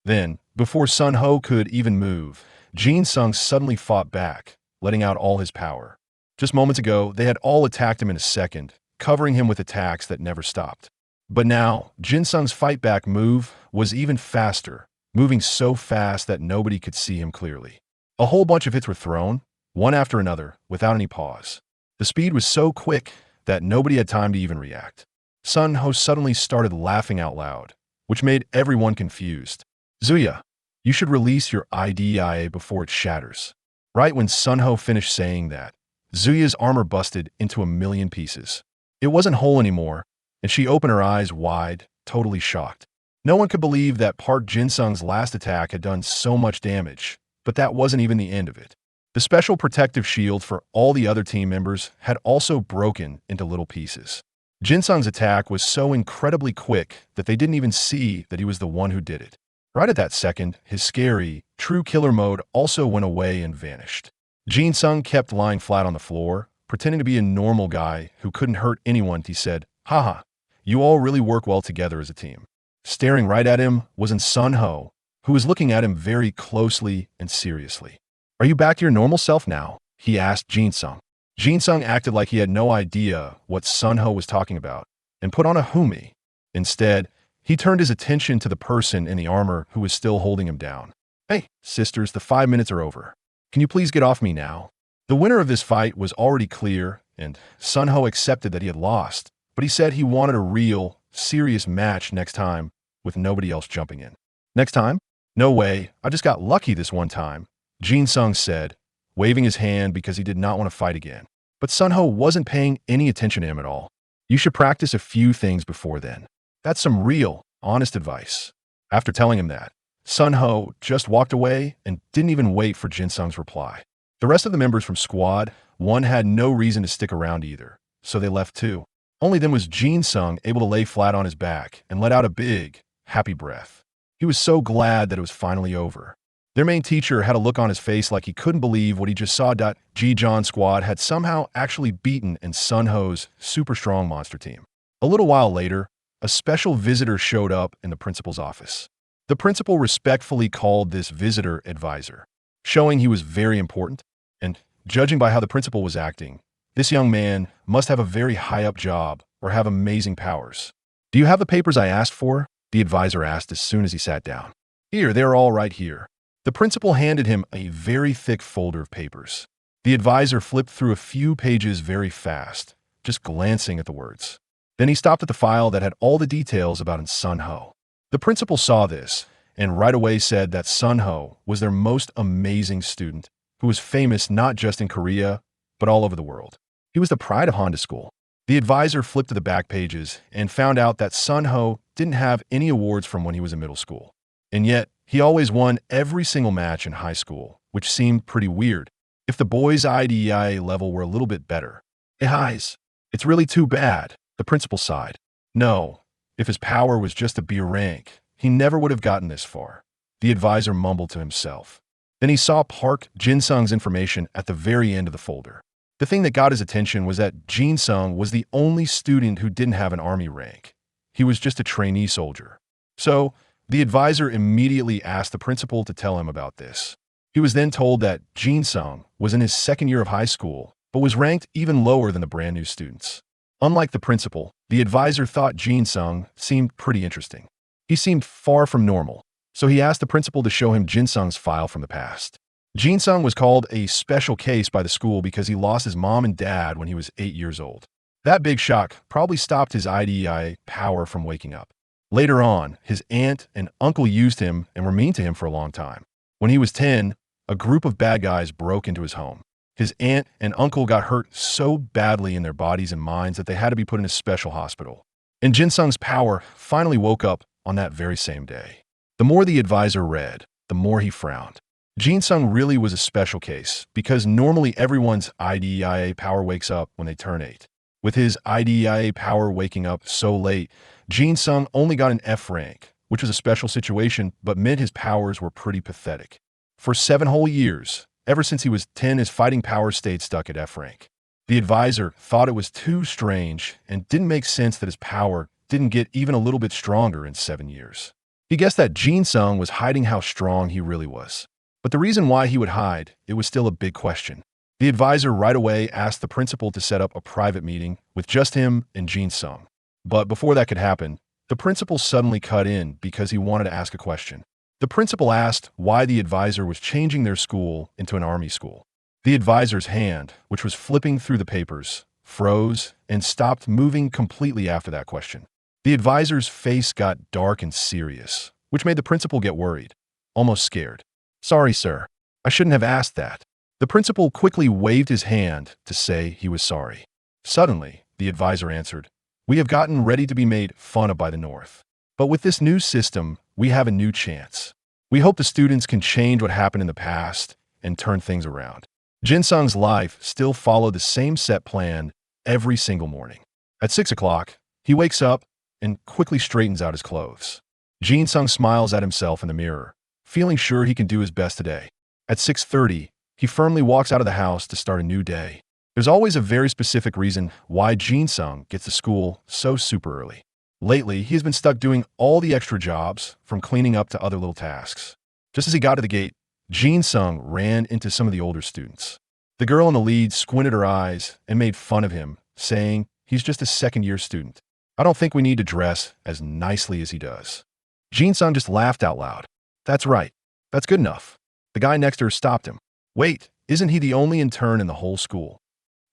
Then, before Sunho could even move, Jin-sung suddenly fought back, letting out all his power. Just moments ago, they had all attacked him in a second, covering him with attacks that never stopped. But now, Jin-sung's fight-back move was even faster, moving so fast that nobody could see him clearly. A whole bunch of hits were thrown, one after another, without any pause. The speed was so quick that nobody had time to even react. Sunho suddenly started laughing out loud, which made everyone confused. Zuya, you should release your IDEIA before it shatters. Right when Sunho finished saying that, Zuya's armor busted into a million pieces. It wasn't whole anymore, and she opened her eyes wide, totally shocked. No one could believe that Park Jin-sung's last attack had done so much damage, but that wasn't even the end of it. The special protective shield for all the other team members had also broken into little pieces. Jin-sung's attack was so incredibly quick that they didn't even see that he was the one who did it. Right at that second, his scary, true killer mode also went away and vanished. Jin-sung kept lying flat on the floor, pretending to be a normal guy who couldn't hurt anyone. He said, haha, you all really work well together as a team. Staring right at him was Sunho, who was looking at him very closely and seriously. Are you back to your normal self now? He asked Jin-sung. Jin-sung acted like he had no idea what Sunho was talking about and put on a humi. Instead, he turned his attention to the person in the armor who was still holding him down. Hey, sisters, the 5 minutes are over. Can you please get off me now? The winner of this fight was already clear, and Sunho accepted that he had lost, but he said he wanted a real, serious match next time with nobody else jumping in. Next time? No way, I just got lucky this one time, Jin-sung said, waving his hand because he did not want to fight again. But Sunho wasn't paying any attention to him at all. You should practice a few things before then. That's some real, honest advice. After telling him that, Sunho just walked away and didn't even wait for Jin-sung's reply. The rest of the members from Squad 1 had no reason to stick around either, so they left too. Only then was Jin Sung able to lay flat on his back and let out a big, happy breath. He was so glad that it was finally over. Their main teacher had a look on his face like he couldn't believe what he just saw. Ji-John Squad had somehow actually beaten in Sun Ho's super strong monster team. A little while later, a special visitor showed up in the principal's office. The principal respectfully called this visitor advisor, showing he was very important, and judging by how the principal was acting, this young man must have a very high-up job or have amazing powers. "Do you have the papers I asked for?" the advisor asked as soon as he sat down. "Here, they're all right here." The principal handed him a very thick folder of papers. The advisor flipped through a few pages very fast, just glancing at the words. Then he stopped at the file that had all the details about Sun Ho. The principal saw this and right away said that Sun Ho was their most amazing student, who was famous not just in Korea, but all over the world. He was the pride of Honda School. The advisor flipped to the back pages and found out that Sun Ho didn't have any awards from when he was in middle school. And yet, he always won every single match in high school, which seemed pretty weird. If the boys' IDEIA level were a little bit better. Guys, it's really too bad, the principal sighed. No, if his power was just a B rank, he never would have gotten this far. The advisor mumbled to himself. Then he saw Park Jin-sung's information at the very end of the folder. The thing that got his attention was that Jin-sung was the only student who didn't have an army rank. He was just a trainee soldier. So, the advisor immediately asked the principal to tell him about this. He was then told that Jin-sung was in his second year of high school, but was ranked even lower than the brand new students. Unlike the principal, the advisor thought Jin-sung seemed pretty interesting. He seemed far from normal, so he asked the principal to show him Jin-sung's file from the past. Jin-sung was called a special case by the school because he lost his mom and dad when he was 8 years old. That big shock probably stopped his IDEIA power from waking up. Later on, his aunt and uncle used him and were mean to him for a long time. When he was 10, a group of bad guys broke into his home. His aunt and uncle got hurt so badly in their bodies and minds that they had to be put in a special hospital. And Jin-sung's power finally woke up on that very same day. The more the advisor read, the more he frowned. Jin-sung really was a special case because normally everyone's IDEIA power wakes up when they turn 8. With his IDEIA power waking up so late, Jin-sung only got an F rank, which was a special situation but meant his powers were pretty pathetic. For 7 whole years, ever since he was 10, his fighting powers stayed stuck at F rank. The advisor thought it was too strange and didn't make sense that his power didn't get even a little bit stronger in 7 years. He guessed that Jin-sung was hiding how strong he really was. But the reason why he would hide, it was still a big question. The advisor right away asked the principal to set up a private meeting with just him and Jin-sung. But before that could happen, the principal suddenly cut in because he wanted to ask a question. The principal asked why the advisor was changing their school into an army school. The advisor's hand, which was flipping through the papers, froze and stopped moving completely after that question. The advisor's face got dark and serious, which made the principal get worried, almost scared. "Sorry, sir. I shouldn't have asked that." The principal quickly waved his hand to say he was sorry. Suddenly, the advisor answered, "We have gotten ready to be made fun of by the North. But with this new system, we have a new chance. We hope the students can change what happened in the past and turn things around." Jin-sung's life still followed the same set plan every single morning. At 6 o'clock, he wakes up and quickly straightens out his clothes. Jin-sung smiles at himself in the mirror, feeling sure he can do his best today. At 6:30, he firmly walks out of the house to start a new day. There's always a very specific reason why Jin-sung gets to school so super early. Lately, he has been stuck doing all the extra jobs, from cleaning up to other little tasks. Just as he got to the gate, Jin-sung ran into some of the older students. The girl in the lead squinted her eyes and made fun of him, saying he's just a second-year student. "I don't think we need to dress as nicely as he does." Jin-sung just laughed out loud. "That's right. That's good enough." The guy next to her stopped him. "Wait, isn't he the only intern in the whole school?"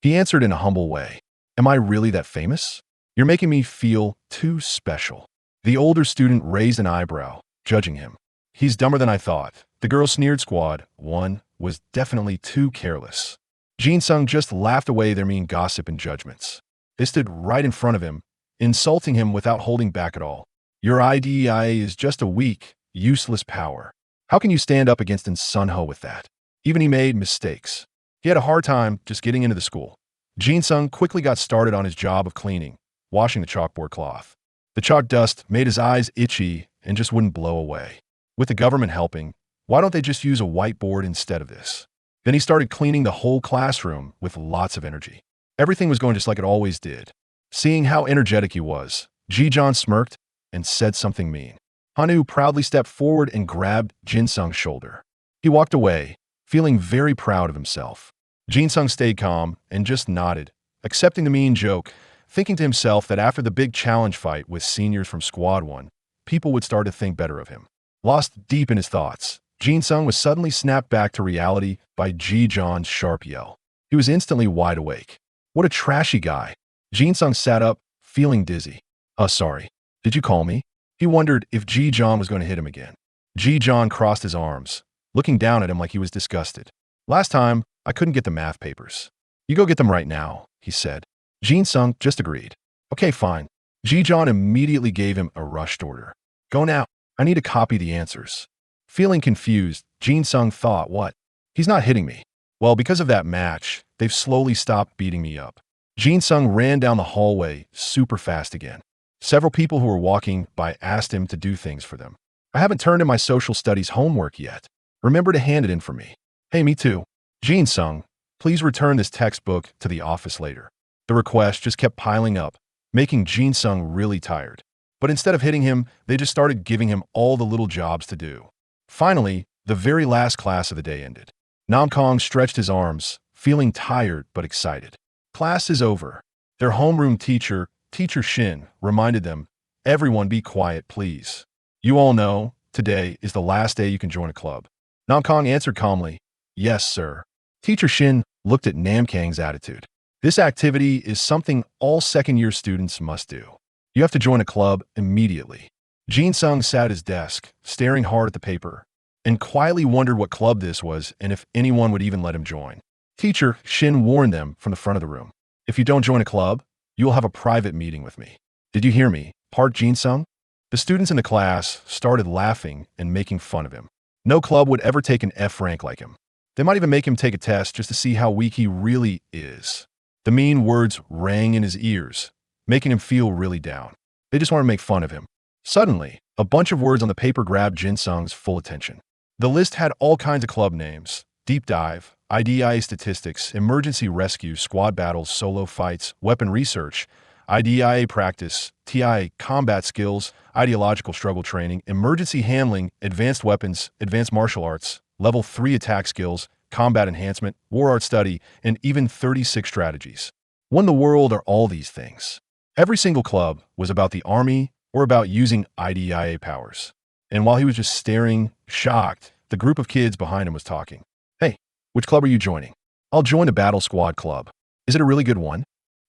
He answered in a humble way. "Am I really that famous? You're making me feel too special." The older student raised an eyebrow, judging him. "He's dumber than I thought." The girl sneered. Squad 1 was definitely too careless. Jin-sung just laughed away their mean gossip and judgments. They stood right in front of him, insulting him without holding back at all. "Your IDEIA is just a weak, useless power. How can you stand up against Sun Ho with that? Even he made mistakes." He had a hard time just getting into the school. Jin-sung quickly got started on his job of cleaning, washing the chalkboard cloth. The chalk dust made his eyes itchy and just wouldn't blow away. With the government helping, why don't they just use a whiteboard instead of this? Then he started cleaning the whole classroom with lots of energy. Everything was going just like it always did. Seeing how energetic he was, Ji-John smirked and said something mean. Hanu proudly stepped forward and grabbed Jin-sung's shoulder. He walked away, feeling very proud of himself. Jin-sung stayed calm and just nodded, accepting the mean joke, thinking to himself that after the big challenge fight with seniors from Squad 1, people would start to think better of him. Lost deep in his thoughts, Jin-sung was suddenly snapped back to reality by Ji-John's sharp yell. He was instantly wide awake. What a trashy guy. Jin-sung sat up, feeling dizzy. Sorry. Did you call me? He wondered if Ji-John was going to hit him again. Ji-John crossed his arms, looking down at him like he was disgusted. Last time, I couldn't get the math papers. You go get them right now, he said. Jin-sung just agreed. Okay, fine. Ji-John immediately gave him a rushed order. Go now. I need to copy the answers. Feeling confused, Jin-sung thought, what? He's not hitting me. Well, because of that match, they've slowly stopped beating me up. Jin-sung ran down the hallway super fast again. Several people who were walking by asked him to do things for them. I haven't turned in my social studies homework yet. Remember to hand it in for me. Hey, me too. Jin-sung, please return this textbook to the office later. The request just kept piling up, making Jin-sung really tired. But instead of hitting him, they just started giving him all the little jobs to do. Finally, the very last class of the day ended. Namkong stretched his arms, feeling tired but excited. Class is over. Their homeroom teacher, Teacher Shin, reminded them, everyone be quiet, please. You all know, today is the last day you can join a club. Namkong answered calmly, yes, sir. Teacher Shin looked at Namkang's attitude. This activity is something all second-year students must do. You have to join a club immediately. Jin-sung sat at his desk, staring hard at the paper, and quietly wondered what club this was and if anyone would even let him join. Teacher Shin warned them from the front of the room. If you don't join a club, you will have a private meeting with me. Did you hear me? Part Jin-sung? The students in the class started laughing and making fun of him. No club would ever take an F rank like him. They might even make him take a test just to see how weak he really is. The mean words rang in his ears, making him feel really down. They just want to make fun of him. Suddenly, a bunch of words on the paper grabbed Jin-sung's full attention. The list had all kinds of club names: deep dive, IDEIA statistics, emergency rescue, squad battles, solo fights, weapon research, IDEIA practice, TI combat skills, ideological struggle training, emergency handling, advanced weapons, advanced martial arts, level 3 attack skills, combat enhancement, war art study, and even 36 strategies. What in the world are all these things? Every single club was about the army or about using IDEIA powers. And while he was just staring, shocked, the group of kids behind him was talking. Hey, which club are you joining? I'll join the Battle Squad Club. Is it a really good one?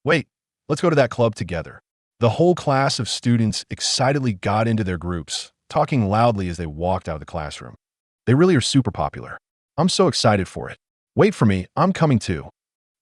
Wait, let's go to that club together. The whole class of students excitedly got into their groups, talking loudly as they walked out of the classroom. They really are super popular. I'm so excited for it. Wait for me, I'm coming too.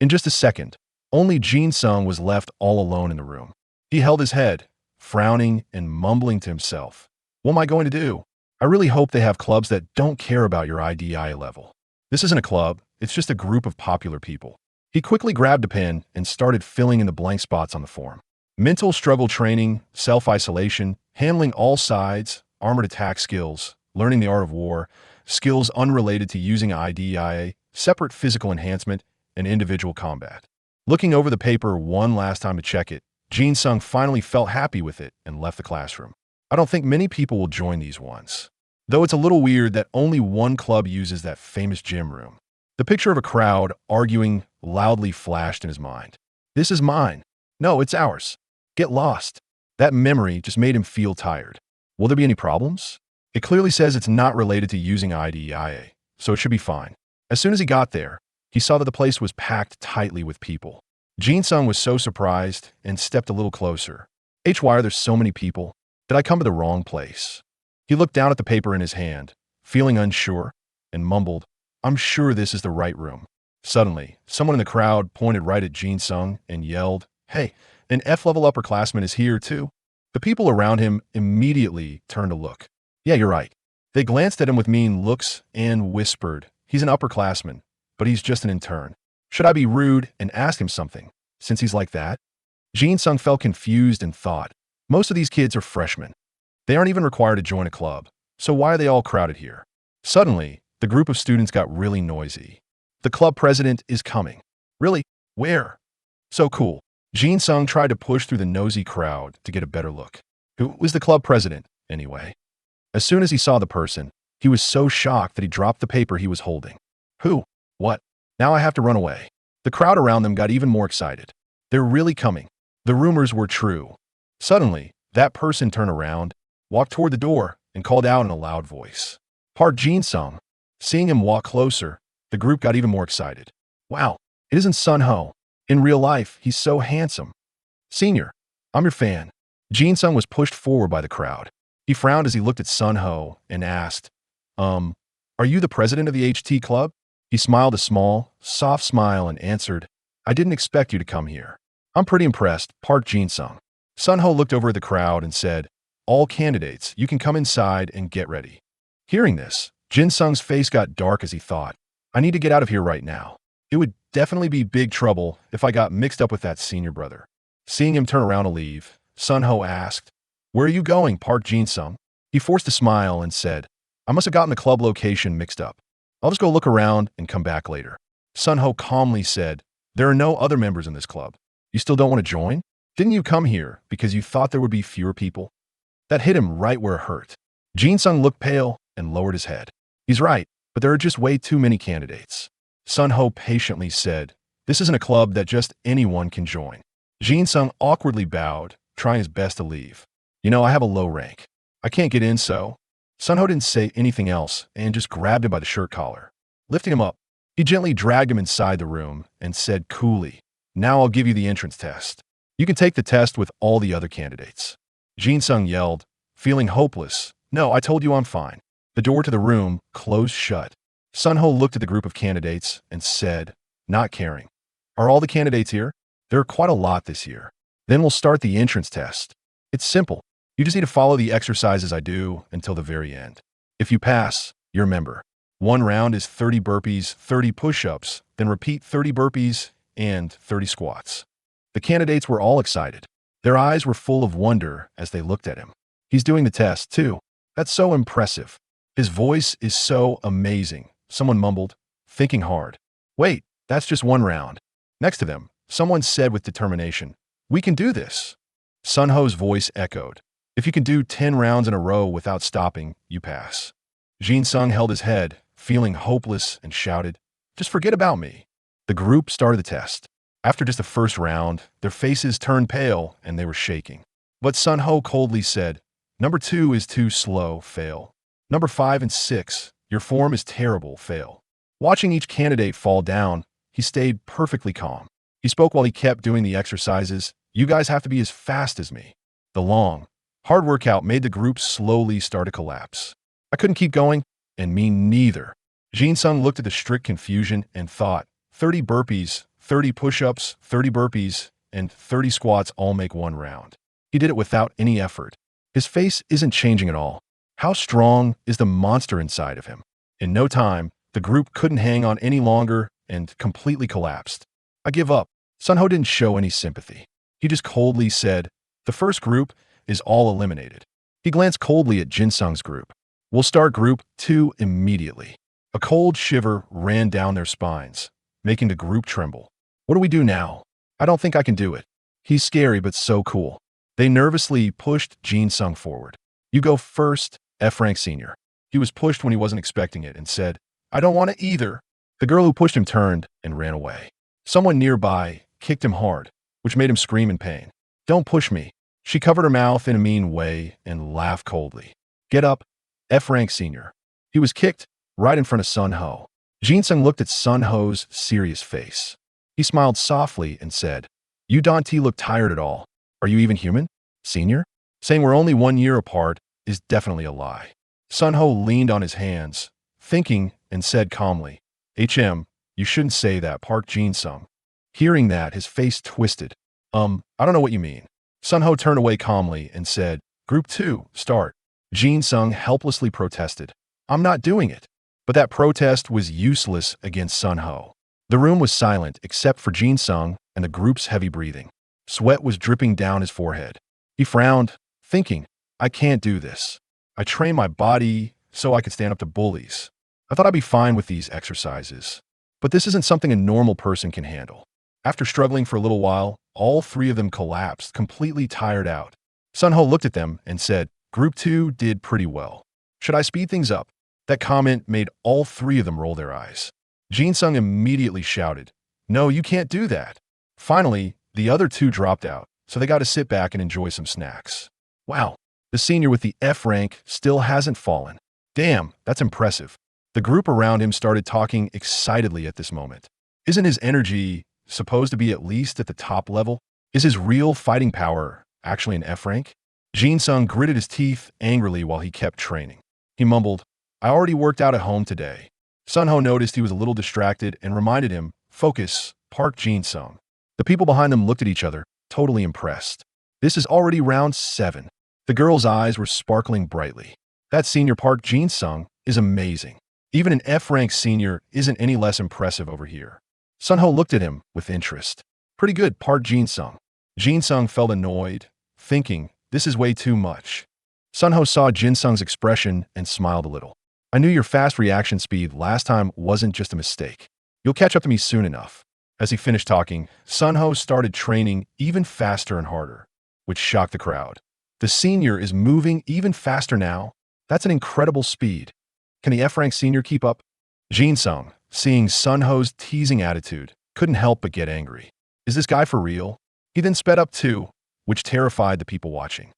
In just a second, only Jin-sung was left all alone in the room. He held his head, frowning and mumbling to himself. What am I going to do? I really hope they have clubs that don't care about your IDEIA level. This isn't a club, it's just a group of popular people. He quickly grabbed a pen and started filling in the blank spots on the form. Mental struggle training, self-isolation, handling all sides, armored attack skills, learning the art of war, skills unrelated to using IDEIA, separate physical enhancement, and individual combat. Looking over the paper one last time to check it, Jin-sung finally felt happy with it and left the classroom. I don't think many people will join these ones. Though it's a little weird that only one club uses that famous gym room. The picture of a crowd arguing loudly flashed in his mind. This is mine. No, it's ours. Get lost. That memory just made him feel tired. Will there be any problems? It clearly says it's not related to using IDEIA, so it should be fine. As soon as he got there, he saw that the place was packed tightly with people. Jin-sung was so surprised and stepped a little closer. Why are there so many people? Did I come to the wrong place? He looked down at the paper in his hand, feeling unsure, and mumbled, I'm sure this is the right room. Suddenly, someone in the crowd pointed right at Jin-sung and yelled, Hey, an F-level upperclassman is here too. The people around him immediately turned to look. Yeah, you're right. They glanced at him with mean looks and whispered, He's an upperclassman, but he's just an intern. Should I be rude and ask him something, since he's like that? Jin Sung felt confused and thought, most of these kids are freshmen. They aren't even required to join a club, so why are they all crowded here? Suddenly, the group of students got really noisy. The club president is coming. Really? Where? So cool. Jin Sung tried to push through the nosy crowd to get a better look. Who was the club president, anyway? As soon as he saw the person, he was so shocked that he dropped the paper he was holding. Who? What? Now I have to run away. The crowd around them got even more excited. They're really coming. The rumors were true. Suddenly, that person turned around, walked toward the door, and called out in a loud voice. Park Jin-sung. Seeing him walk closer, the group got even more excited. Wow, it isn't Sun Ho. In real life, he's so handsome. Senior, I'm your fan. Jin-sung was pushed forward by the crowd. He frowned as he looked at Sun Ho and asked, are you the president of the HT club? He smiled a small, soft smile and answered, I didn't expect you to come here. I'm pretty impressed, Park Jin-sung. Sun Ho looked over at the crowd and said, all candidates, you can come inside and get ready. Hearing this, Jin-sung's face got dark as he thought, I need to get out of here right now. It would definitely be big trouble if I got mixed up with that senior brother. Seeing him turn around to leave, Sun Ho asked, where are you going, Park Jin-sung? He forced a smile and said, I must have gotten the club location mixed up. I'll just go look around and come back later. Sun Ho calmly said, there are no other members in this club. You still don't want to join? Didn't you come here because you thought there would be fewer people? That hit him right where it hurt. Jin-sung looked pale and lowered his head. He's right, but there are just way too many candidates. Sun Ho patiently said, this isn't a club that just anyone can join. Jin-sung awkwardly bowed, trying his best to leave. You know, I have a low rank. I can't get in, so... Sun Ho didn't say anything else and just grabbed him by the shirt collar. Lifting him up, he gently dragged him inside the room and said coolly, now I'll give you the entrance test. You can take the test with all the other candidates. Jin-sung yelled, feeling hopeless, no, I told you I'm fine. The door to the room closed shut. Sun Ho looked at the group of candidates and said, not caring. Are all the candidates here? There are quite a lot this year. Then we'll start the entrance test. It's simple. You just need to follow the exercises I do until the very end. If you pass, you're a member. One round is 30 burpees, 30 push-ups, then repeat 30 burpees and 30 squats. The candidates were all excited. Their eyes were full of wonder as they looked at him. He's doing the test, too. That's so impressive. His voice is so amazing. Someone mumbled, thinking hard. Wait, that's just one round. Next to them, someone said with determination, we can do this. Sun Ho's voice echoed. If you can do 10 rounds in a row without stopping, you pass. Jin-sung held his head, feeling hopeless, and shouted, just forget about me. The group started the test. After just the first round, their faces turned pale and they were shaking. But Sun Ho coldly said, number 2 is too slow, fail. Number 5 and 6, your form is terrible, fail. Watching each candidate fall down, he stayed perfectly calm. He spoke while he kept doing the exercises. You guys have to be as fast as me. The long, hard workout made the group slowly start to collapse. I couldn't keep going, and me neither. Jin-sung looked at the strict confusion and thought, 30 burpees, 30 push-ups, 30 burpees, and 30 squats all make one round. He did it without any effort. His face isn't changing at all. How strong is the monster inside of him? In no time, the group couldn't hang on any longer and completely collapsed. I give up. Sun Ho didn't show any sympathy. He just coldly said, the first group is all eliminated. He glanced coldly at Jin-sung's group. We'll start group 2 immediately. A cold shiver ran down their spines, making the group tremble. What do we do now? I don't think I can do it. He's scary but so cool. They nervously pushed Jin-sung forward. You go first, F-rank senior. He was pushed when he wasn't expecting it and said, I don't want to either. The girl who pushed him turned and ran away. Someone nearby kicked him hard, which made him scream in pain. Don't push me. She covered her mouth in a mean way and laughed coldly. Get up, F-rank senior. He was kicked right in front of Sun Ho. Jin-sung looked at Sun Ho's serious face. He smiled softly and said, you don't look tired at all. Are you even human, senior? Saying we're only 1 year apart is definitely a lie. Sun Ho leaned on his hands, thinking, and said calmly, you shouldn't say that, Park Jin-sung. Hearing that, his face twisted. I don't know what you mean. Sun Ho turned away calmly and said, Group 2, start. Jin-sung helplessly protested. I'm not doing it. But that protest was useless against Sun Ho. The room was silent except for Jin Sung and the group's heavy breathing. Sweat was dripping down his forehead. He frowned, thinking, I can't do this. I train my body so I could stand up to bullies. I thought I'd be fine with these exercises. But this isn't something a normal person can handle. After struggling for a little while, all three of them collapsed, completely tired out. Sunho looked at them and said, Group 2 did pretty well. Should I speed things up? That comment made all three of them roll their eyes. Jin Sung immediately shouted, No, you can't do that. Finally, the other two dropped out, so they got to sit back and enjoy some snacks. Wow, the senior with the F rank still hasn't fallen. Damn, that's impressive. The group around him started talking excitedly at this moment. Isn't his energy supposed to be at least at the top level? Is his real fighting power actually an F rank? Jin Sung gritted his teeth angrily while he kept training. He mumbled, I already worked out at home today. Sunho noticed he was a little distracted and reminded him, Focus, Park Jin Sung. The people behind them looked at each other, totally impressed. This is already round 7. The girl's eyes were sparkling brightly. That senior Park Jin Sung is amazing. Even an F-rank senior isn't any less impressive over here. Sunho looked at him with interest. Pretty good, Park Jin Sung. Jin Sung felt annoyed, thinking, this is way too much. Sunho saw Jin Sung's expression and smiled a little. I knew your fast reaction speed last time wasn't just a mistake. You'll catch up to me soon enough. As he finished talking, Sunho started training even faster and harder, which shocked the crowd. The senior is moving even faster now. That's an incredible speed. Can the F-rank senior keep up? Jin Sung, seeing Sunho's teasing attitude, couldn't help but get angry. Is this guy for real? He then sped up too, which terrified the people watching.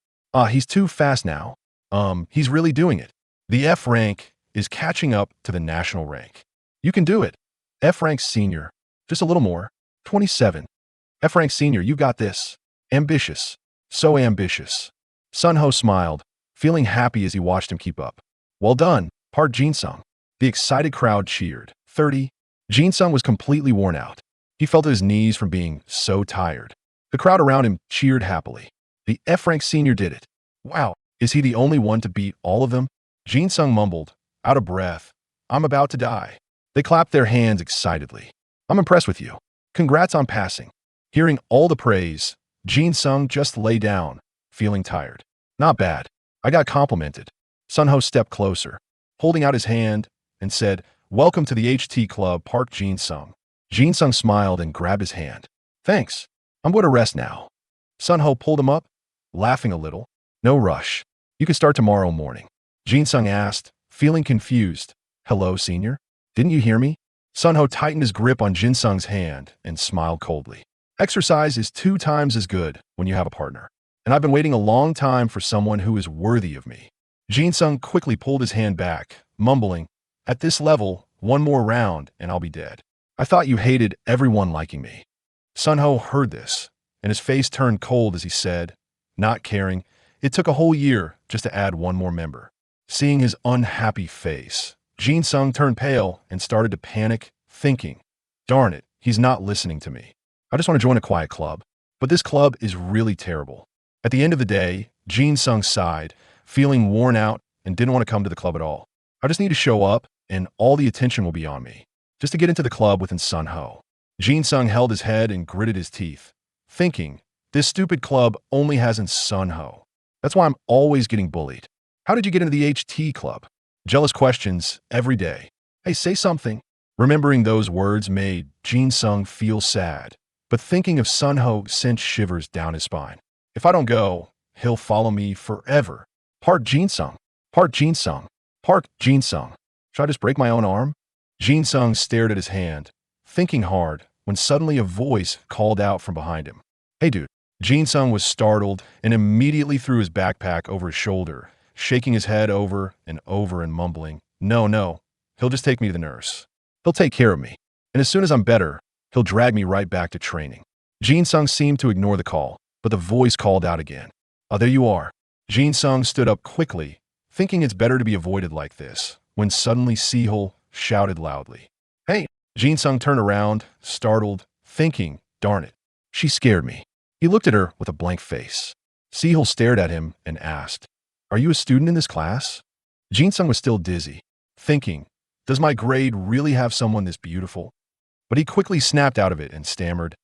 He's too fast now. He's really doing it. The F rank is catching up to the national rank. You can do it. F rank senior. Just a little more. 27. F rank senior, you got this. Ambitious. So ambitious. Sunho smiled, feeling happy as he watched him keep up. Well done, Park Jin Sung. The excited crowd cheered. 30. Jin Sung was completely worn out. He felt his knees from being so tired. The crowd around him cheered happily. The F-rank senior did it. Wow, is he the only one to beat all of them? Jin Sung mumbled, out of breath. I'm about to die. They clapped their hands excitedly. I'm impressed with you. Congrats on passing. Hearing all the praise, Jin Sung just lay down, feeling tired. Not bad. I got complimented. Sunho stepped closer, holding out his hand, and said, Welcome to the HT Club, Park Jin Sung. Jin Sung smiled and grabbed his hand. Thanks. I'm going to rest now. Sunho pulled him up, laughing a little. No rush. You can start tomorrow morning. Jin Sung asked, feeling confused. Hello, senior? Didn't you hear me? Sunho tightened his grip on Jin Sung's hand and smiled coldly. Exercise is 2 times as good when you have a partner. And I've been waiting a long time for someone who is worthy of me. Jin Sung quickly pulled his hand back, mumbling, At this level, 1 more round and I'll be dead. I thought you hated everyone liking me. Sunho heard this, and his face turned cold as he said, not caring, it took a whole year just to add 1 more member. Seeing his unhappy face, Jin Sung turned pale and started to panic, thinking, darn it, he's not listening to me. I just want to join a quiet club. But this club is really terrible. At the end of the day, Jin Sung sighed, feeling worn out and didn't want to come to the club at all. I just need to show up and all the attention will be on me. Just to get into the club within Sunho. Jin Sung held his head and gritted his teeth, thinking, this stupid club only has in Sunho. That's why I'm always getting bullied. How did you get into the HT club? Jealous questions every day. Hey, say something. Remembering those words made Jin Sung feel sad, but thinking of Sunho sent shivers down his spine. If I don't go, he'll follow me forever. Park Jin Sung. Park Jin Sung. Park Jin Sung. Should I just break my own arm? Jin Sung stared at his hand, thinking hard, when suddenly a voice called out from behind him. Hey dude. Jin Sung was startled and immediately threw his backpack over his shoulder, shaking his head over and mumbling, No, he'll just take me to the nurse. He'll take care of me. And as soon as I'm better, he'll drag me right back to training. Jin Sung seemed to ignore the call, but the voice called out again. Oh, there you are. Jin Sung stood up quickly, thinking it's better to be avoided like this, when suddenly Sehul shouted loudly. Hey! Jin Sung turned around, startled, thinking, darn it, she scared me. He looked at her with a blank face. Sehul stared at him and asked, Are you a student in this class? Jin Sung was still dizzy, thinking, does my grade really have someone this beautiful? but he quickly snapped out of it and stammered,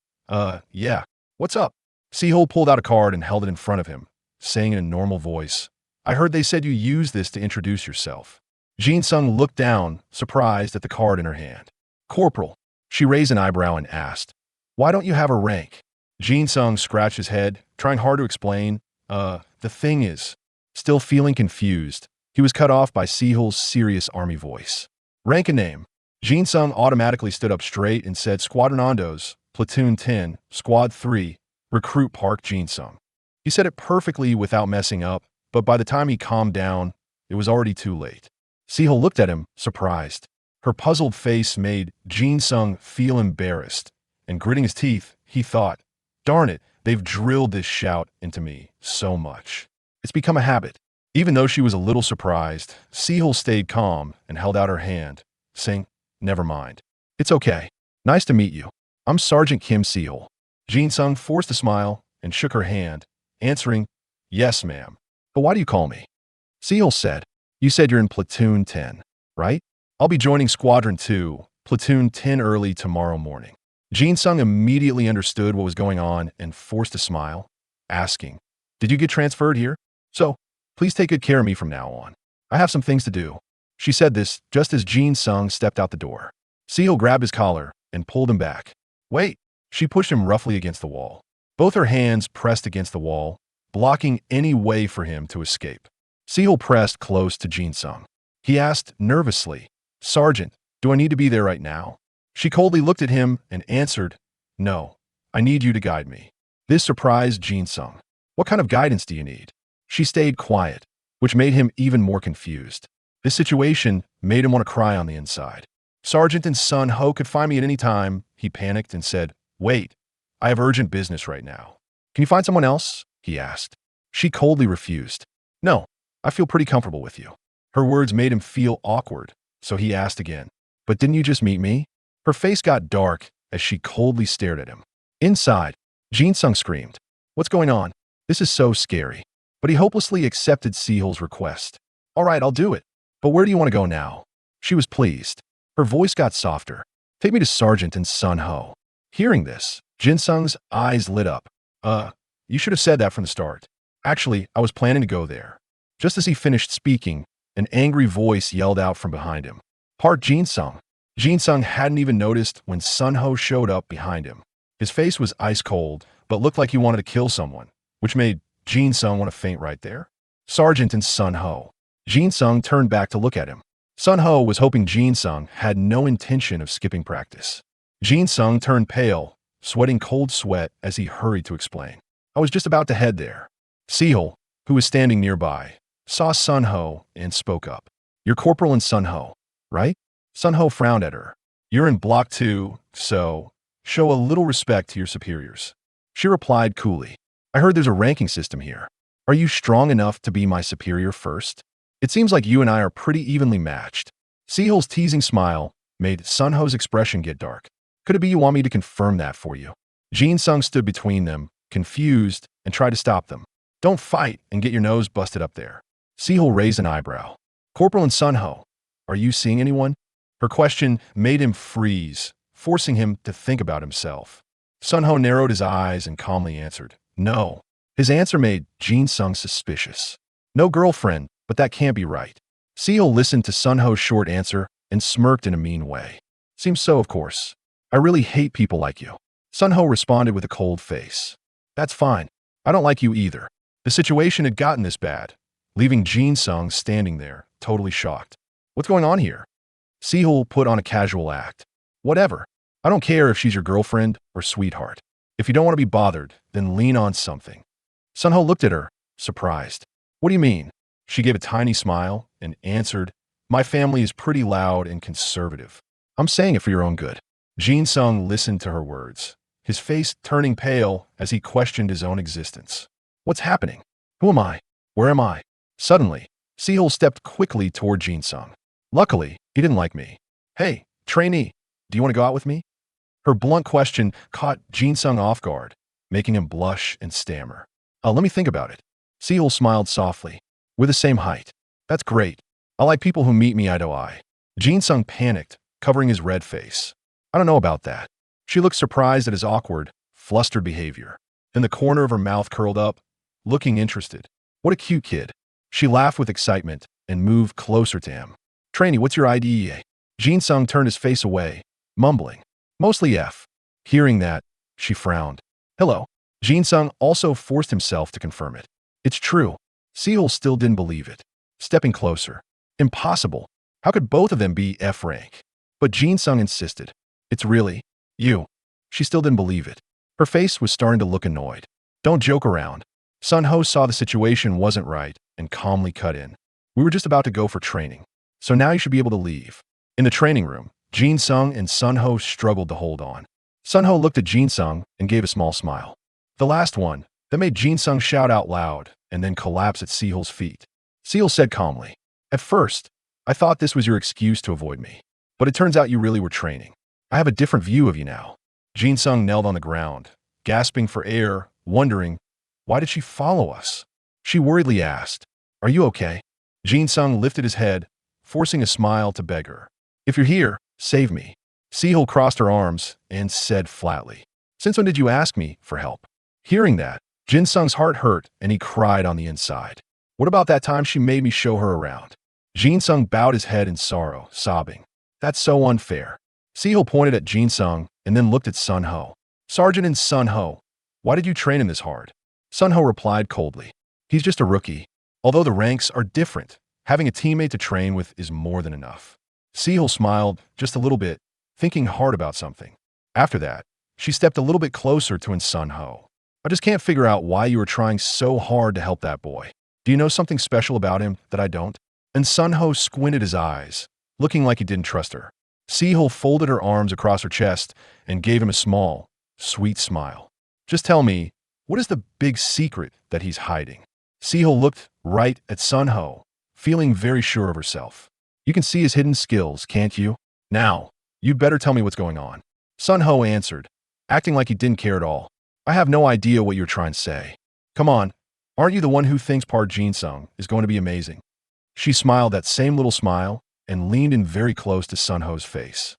yeah. What's up? Sehul pulled out a card and held it in front of him, saying in a normal voice, I heard they said you used this to introduce yourself. Jin Sung looked down, surprised at the card in her hand. Corporal. She raised an eyebrow and asked, why don't you have a rank? Jin Sung scratched his head, trying hard to explain, the thing is, still feeling confused. He was cut off by Sehul's serious army voice. Rank and name. Jin Sung automatically stood up straight and said Squadronandos, Platoon 10, Squad 3, Recruit Park Jin Sung. He said it perfectly without messing up, but by the time he calmed down, it was already too late. Sehul looked at him, surprised. Her puzzled face made Jin Sung feel embarrassed, and gritting his teeth, he thought, darn it, they've drilled this shout into me so much. It's become a habit. Even though she was a little surprised, Sehul stayed calm and held out her hand, saying, never mind. It's okay. Nice to meet you. I'm Sergeant Kim Sehul. Jin Sung forced a smile and shook her hand, answering, yes, ma'am. But why do you call me? Sehul said, you said you're in Platoon 10, right? I'll be joining Squadron 2, Platoon 10 early tomorrow morning. Jin Sung immediately understood what was going on and forced a smile, asking, did you get transferred here? So, please take good care of me from now on. I have some things to do. She said this just as Jin Sung stepped out the door. Sehul grabbed his collar and pulled him back. Wait. She pushed him roughly against the wall. Both her hands pressed against the wall, blocking any way for him to escape. Sehul pressed close to Jin Sung. He asked nervously, Sergeant, do I need to be there right now? She coldly looked at him and answered, no, I need you to guide me. This surprised Jin Sung. What kind of guidance do you need? She stayed quiet, which made him even more confused. This situation made him want to cry on the inside. Sergeant and Sun Ho could find me at any time, he panicked and said, wait, I have urgent business right now. Can you find someone else? He asked. She coldly refused. No, I feel pretty comfortable with you. Her words made him feel awkward, so he asked again, but didn't you just meet me? Her face got dark as she coldly stared at him. Inside, Jin Sung screamed, what's going on? This is so scary. But he hopelessly accepted Sehul's request. All right, I'll do it. But where do you want to go now? She was pleased. Her voice got softer. Take me to Sergeant and Sun Ho. Hearing this, Jin Sung's eyes lit up. You should have said that from the start. Actually, I was planning to go there. Just as he finished speaking, an angry voice yelled out from behind him. Part Jin Sung. Jin Sung hadn't even noticed when Sun Ho showed up behind him. His face was ice cold, but looked like he wanted to kill someone, which made Jin Sung want to faint right there. Sergeant and Sun Ho. Jin Sung turned back to look at him. Sun Ho was hoping Jin Sung had no intention of skipping practice. Jin Sung turned pale, sweating cold sweat as he hurried to explain. I was just about to head there. Sehul, who was standing nearby, saw Sun Ho and spoke up. You're Corporal and Sun Ho, right? Sun Ho frowned at her. You're in Block 2, so show a little respect to your superiors. She replied coolly. I heard there's a ranking system here. Are you strong enough to be my superior first? It seems like you and I are pretty evenly matched. Sehul's teasing smile made Sun Ho's expression get dark. Could it be you want me to confirm that for you? Jin Sung stood between them, confused, and tried to stop them. Don't fight and get your nose busted up there. Sehul raised an eyebrow. Corporal and Sun Ho, are you seeing anyone? Her question made him freeze, forcing him to think about himself. Sun Ho narrowed his eyes and calmly answered, no. His answer made Jin Sung suspicious. No girlfriend, but that can't be right. Sehul listened to Sun Ho's short answer and smirked in a mean way. Seems so, of course. I really hate people like you. Sun Ho responded with a cold face. That's fine. I don't like you either. The situation had gotten this bad, leaving Jin Sung standing there, totally shocked. What's going on here? Sehul put on a casual act. Whatever. I don't care if she's your girlfriend or sweetheart. If you don't want to be bothered, then lean on something. Sun Ho looked at her, surprised. What do you mean? She gave a tiny smile and answered, my family is pretty loud and conservative. I'm saying it for your own good. Jin Sung listened to her words, his face turning pale as he questioned his own existence. What's happening? Who am I? Where am I? Suddenly, Sehul stepped quickly toward Jin Sung. Luckily, he didn't like me. Hey, trainee, do you want to go out with me? Her blunt question caught Jin Sung off guard, making him blush and stammer. Let me think about it. Sehul smiled softly. We're the same height. That's great. I like people who meet me eye to eye. Jin Sung panicked, covering his red face. I don't know about that. She looked surprised at his awkward, flustered behavior. Then the corner of her mouth curled up, looking interested. What a cute kid. She laughed with excitement and moved closer to him. Trainee, what's your IDEA? Jin-sung turned his face away, mumbling. Mostly F. Hearing that, she frowned. Hello. Jin-sung also forced himself to confirm it. It's true. Sehul still didn't believe it. Stepping closer. Impossible. How could both of them be F rank? But Jin-sung insisted. It's really you. She still didn't believe it. Her face was starting to look annoyed. Don't joke around. Sun-ho saw the situation wasn't right and calmly cut in. We were just about to go for training. So now you should be able to leave. In the training room, Jin-sung and Sun-ho struggled to hold on. Sun-ho looked at Jin-sung and gave a small smile. The last one, that made Jin-sung shout out loud and then collapse at Sehul's feet. Sehul said calmly, At first, I thought this was your excuse to avoid me. But it turns out you really were training. I have a different view of you now. Jin-sung knelt on the ground, gasping for air, wondering, why did she follow us? She worriedly asked, Are you okay? Jin-sung lifted his head, forcing a smile to beg her. If you're here, save me. Sehul crossed her arms and said flatly, Since when did you ask me for help? Hearing that, Jin-sung's heart hurt and he cried on the inside. What about that time she made me show her around? Jin-sung bowed his head in sorrow, sobbing. That's so unfair. Sehul pointed at Jin-sung and then looked at Sun-ho. Sergeant and Sun-ho, why did you train him this hard? Sun-ho replied coldly. He's just a rookie. Although the ranks are different, having a teammate to train with is more than enough. Sehul smiled just a little bit, thinking hard about something. After that, she stepped a little bit closer to Sun-ho. I just can't figure out why you were trying so hard to help that boy. Do you know something special about him that I don't? And Sun-ho squinted his eyes, looking like he didn't trust her. Sehul folded her arms across her chest and gave him a small, sweet smile. Just tell me, what is the big secret that he's hiding? Sehul looked right at Sun-ho, feeling very sure of herself. You can see his hidden skills, can't you? Now, you'd better tell me what's going on. Sun-ho answered, acting like he didn't care at all. I have no idea what you're trying to say. Come on, aren't you the one who thinks Park Jin-sung is going to be amazing? She smiled that same little smile and leaned in very close to Sun-ho's face.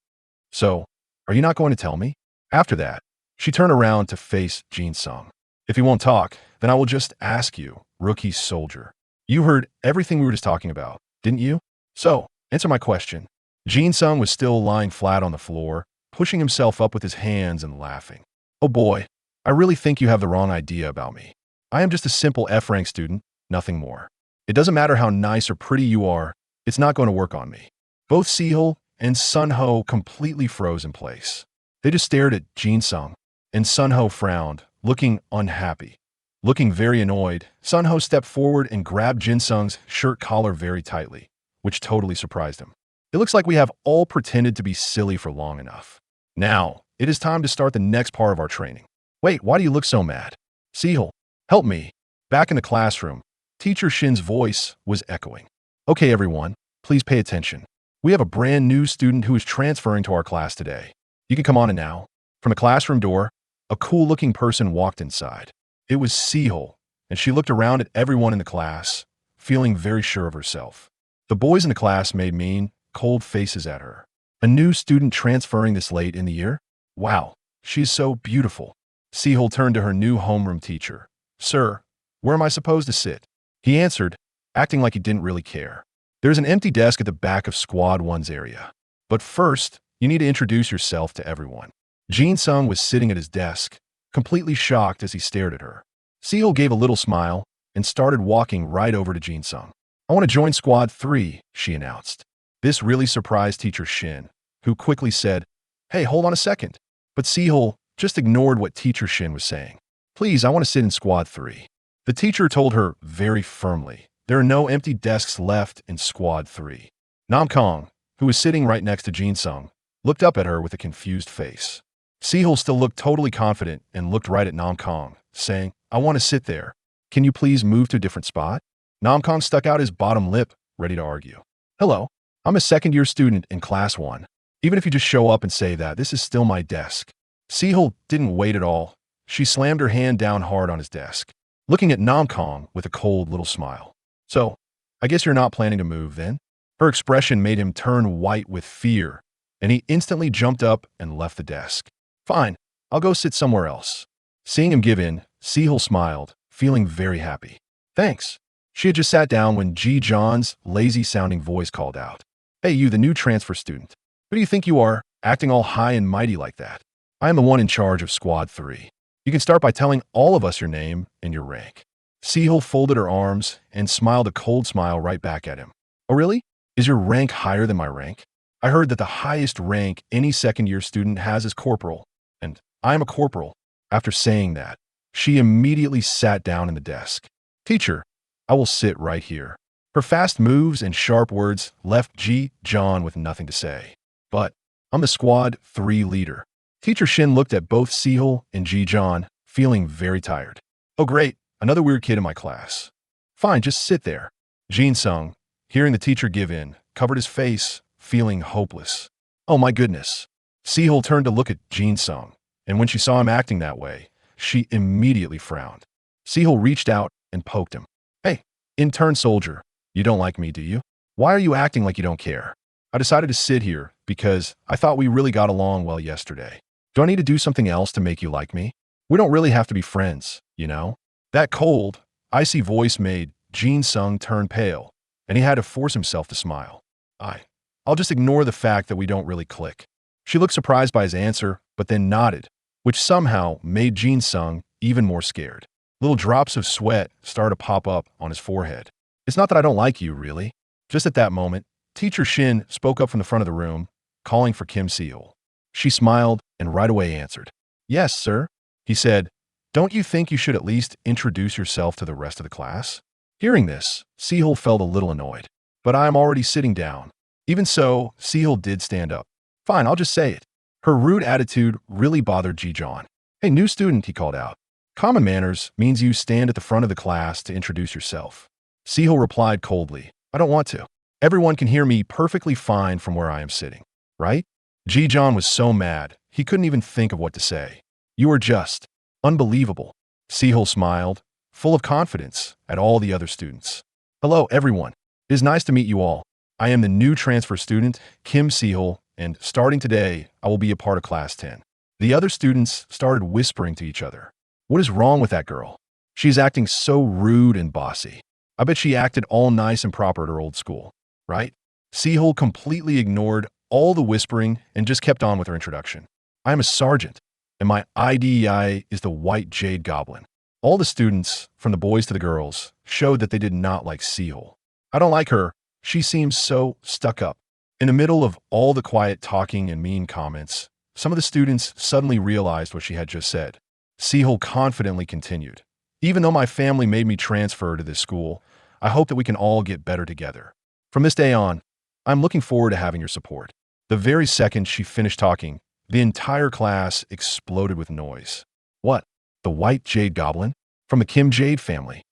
So, are you not going to tell me? After that, she turned around to face Jin-sung. If he won't talk, then I will just ask you, rookie soldier. You heard everything we were just talking about, didn't you? So, answer my question. Jin-sung was still lying flat on the floor, pushing himself up with his hands and laughing. Oh boy, I really think you have the wrong idea about me. I am just a simple F-rank student, nothing more. It doesn't matter how nice or pretty you are, it's not going to work on me. Both Sehul and Sun-ho completely froze in place. They just stared at Jin-sung, and Sun-ho frowned, looking unhappy. Looking very annoyed, Sun-ho stepped forward and grabbed Jin-sung's shirt collar very tightly, which totally surprised him. It looks like we have all pretended to be silly for long enough. Now, it is time to start the next part of our training. Wait, why do you look so mad? Sehul, help me. Back in the classroom, Teacher Shin's voice was echoing. Okay, everyone, please pay attention. We have a brand new student who is transferring to our class today. You can come on in now. From the classroom door, a cool-looking person walked inside. It was Sehul, and she looked around at everyone in the class, feeling very sure of herself. The boys in the class made mean, cold faces at her. A new student transferring this late in the year? Wow, she's so beautiful. Sehul turned to her new homeroom teacher. Sir, where am I supposed to sit? He answered, acting like he didn't really care. There's an empty desk at the back of Squad 1's area. But first, you need to introduce yourself to everyone. Jin-sung was sitting at his desk, completely shocked as he stared at her. Sehul gave a little smile and started walking right over to Jin-sung. I want to join Squad 3, she announced. This really surprised Teacher Shin, who quickly said, Hey, hold on a second. But Sehul just ignored what Teacher Shin was saying. Please, I want to sit in Squad 3. The teacher told her very firmly, there are no empty desks left in Squad 3. Nam-kong, who was sitting right next to Jin-sung, looked up at her with a confused face. Sehul still looked totally confident and looked right at Nam-kong, saying, I want to sit there. Can you please move to a different spot? Nam-kong stuck out his bottom lip, ready to argue. Hello, I'm a second-year student in Class 1. Even if you just show up and say that, this is still my desk. Sehul didn't wait at all. She slammed her hand down hard on his desk, looking at Nam-kong with a cold little smile. So, I guess you're not planning to move then? Her expression made him turn white with fear, and he instantly jumped up and left the desk. Fine, I'll go sit somewhere else. Seeing him give in, Sehul smiled, feeling very happy. Thanks. She had just sat down when Ji John's lazy-sounding voice called out. Hey, you, the new transfer student. Who do you think you are, acting all high and mighty like that? I am the one in charge of Squad 3. You can start by telling all of us your name and your rank. Sehul folded her arms and smiled a cold smile right back at him. Oh, really? Is your rank higher than my rank? I heard that the highest rank any second-year student has is corporal, and I am a corporal. After saying that, she immediately sat down in the desk. Teacher, I will sit right here. Her fast moves and sharp words left Ji John with nothing to say. But I'm the Squad 3 leader. Teacher Shin looked at both Sehul and Ji John, feeling very tired. Oh great, another weird kid in my class. Fine, just sit there. Jin Sung, hearing the teacher give in, covered his face, feeling hopeless. Oh my goodness. Sehul turned to look at Jin Sung, and when she saw him acting that way, she immediately frowned. Sehul reached out and poked him. Hey, intern soldier, you don't like me, do you? Why are you acting like you don't care? I decided to sit here because I thought we really got along well yesterday. Do I need to do something else to make you like me? We don't really have to be friends, you know? That cold, icy voice made Jin Sung turn pale, and he had to force himself to smile. I'll just ignore the fact that we don't really click. She looked surprised by his answer, but then nodded, which somehow made Jin Sung even more scared. Little drops of sweat started to pop up on his forehead. It's not that I don't like you, really. Just at that moment, Teacher Shin spoke up from the front of the room, calling for Kim Sehul. She smiled and right away answered. Yes, sir. He said, don't you think you should at least introduce yourself to the rest of the class? Hearing this, Sehul felt a little annoyed. But I am already sitting down. Even so, Sehul did stand up. Fine, I'll just say it. Her rude attitude really bothered Ji John. Hey, new student, he called out. Common manners means you stand at the front of the class to introduce yourself. Sehul replied coldly, I don't want to. Everyone can hear me perfectly fine from where I am sitting, right? Ji John was so mad, he couldn't even think of what to say. You are just unbelievable. Sehul smiled, full of confidence, at all the other students. Hello, everyone. It is nice to meet you all. I am the new transfer student, Kim Sehul, and starting today, I will be a part of Class 10. The other students started whispering to each other. What is wrong with that girl? She's acting so rude and bossy. I bet she acted all nice and proper at her old school, right? Sehul completely ignored all the whispering and just kept on with her introduction. I am a sergeant, and my IDEIA is the White Jade Goblin. All the students, from the boys to the girls, showed that they did not like Sehul. I don't like her. She seems so stuck up. In the middle of all the quiet talking and mean comments, some of the students suddenly realized what she had just said. Sehul confidently continued. Even though my family made me transfer to this school, I hope that we can all get better together. From this day on, I'm looking forward to having your support. The very second she finished talking, the entire class exploded with noise. What? The White Jade Goblin? From the Kim Jade family?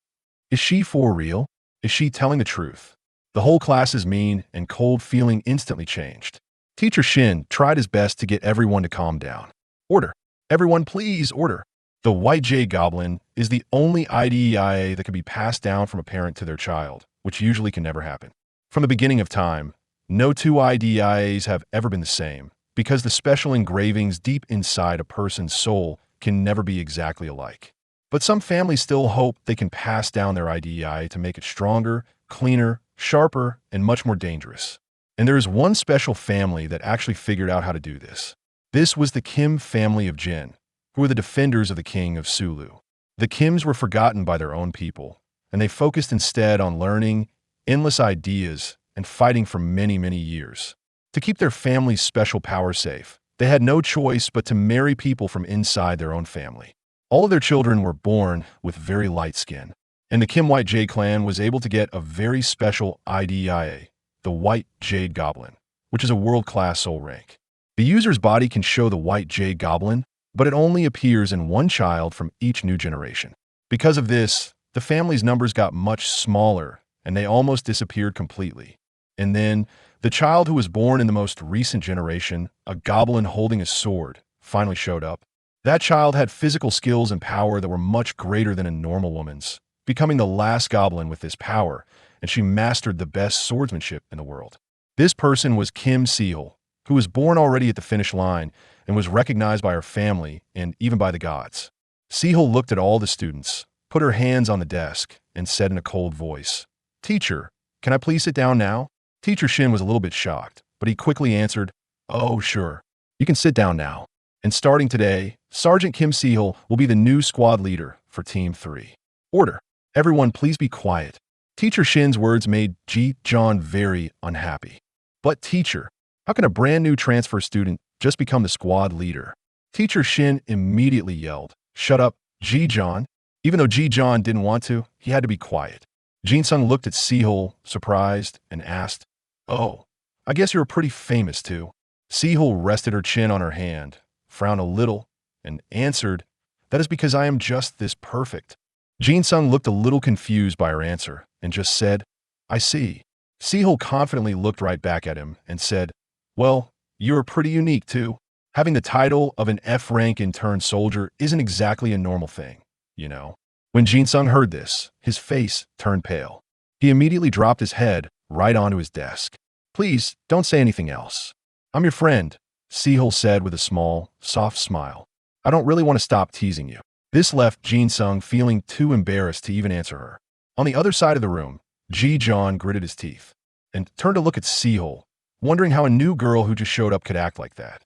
Is she for real? Is she telling the truth? The whole class's mean and cold feeling instantly changed. Teacher Shin tried his best to get everyone to calm down. Order. Everyone please order. The White Jade Goblin is the only IDEIA that can be passed down from a parent to their child, which usually can never happen. From the beginning of time, no two IDEIAs have ever been the same, because the special engravings deep inside a person's soul can never be exactly alike. But some families still hope they can pass down their IDEIA to make it stronger, cleaner, sharper, and much more dangerous. And there is one special family that actually figured out how to do this. This was the Kim family of Jin, who were the defenders of the king of Sulu. The Kims were forgotten by their own people, and they focused instead on learning endless ideas and fighting for many, many years. To keep their family's special power safe, they had no choice but to marry people from inside their own family. All of their children were born with very light skin, and the Kim White Jade clan was able to get a very special IDEIA, the White Jade Goblin, which is a world-class soul rank. The user's body can show the White Jade Goblin, but it only appears in one child from each new generation. Because of this, the family's numbers got much smaller, and they almost disappeared completely. And then, the child who was born in the most recent generation, a goblin holding a sword, finally showed up. That child had physical skills and power that were much greater than a normal woman's, becoming the last goblin with this power, and she mastered the best swordsmanship in the world. This person was Kim Sehul, who was born already at the finish line and was recognized by her family and even by the gods. Sehul looked at all the students, put her hands on the desk, and said in a cold voice, "Teacher, can I please sit down now?" Teacher Shin was a little bit shocked, but he quickly answered, "Oh, sure. You can sit down now. And starting today, Sergeant Kim Sehul will be the new squad leader for Team 3. Order. Everyone please be quiet." Teacher Shin's words made Ji John very unhappy. "But teacher, how can a brand new transfer student just become the squad leader?" Teacher Shin immediately yelled, "Shut up, Ji John." Even though Ji John didn't want to, he had to be quiet. Jin Sung looked at Sehul, surprised, and asked, "Oh, I guess you're pretty famous too." Sehul rested her chin on her hand, frowned a little, and answered, "That is because I am just this perfect." Jin Sung looked a little confused by her answer and just said, "I see." Sehul confidently looked right back at him and said, "Well, you're pretty unique too. Having the title of an F-rank intern soldier isn't exactly a normal thing, you know." When Jin Sung heard this, his face turned pale. He immediately dropped his head right onto his desk. "Please, don't say anything else. I'm your friend," Sehul said with a small, soft smile. "I don't really want to stop teasing you." This left Jin Sung feeling too embarrassed to even answer her. On the other side of the room, Ji John gritted his teeth and turned to look at Sehul, wondering how a new girl who just showed up could act like that.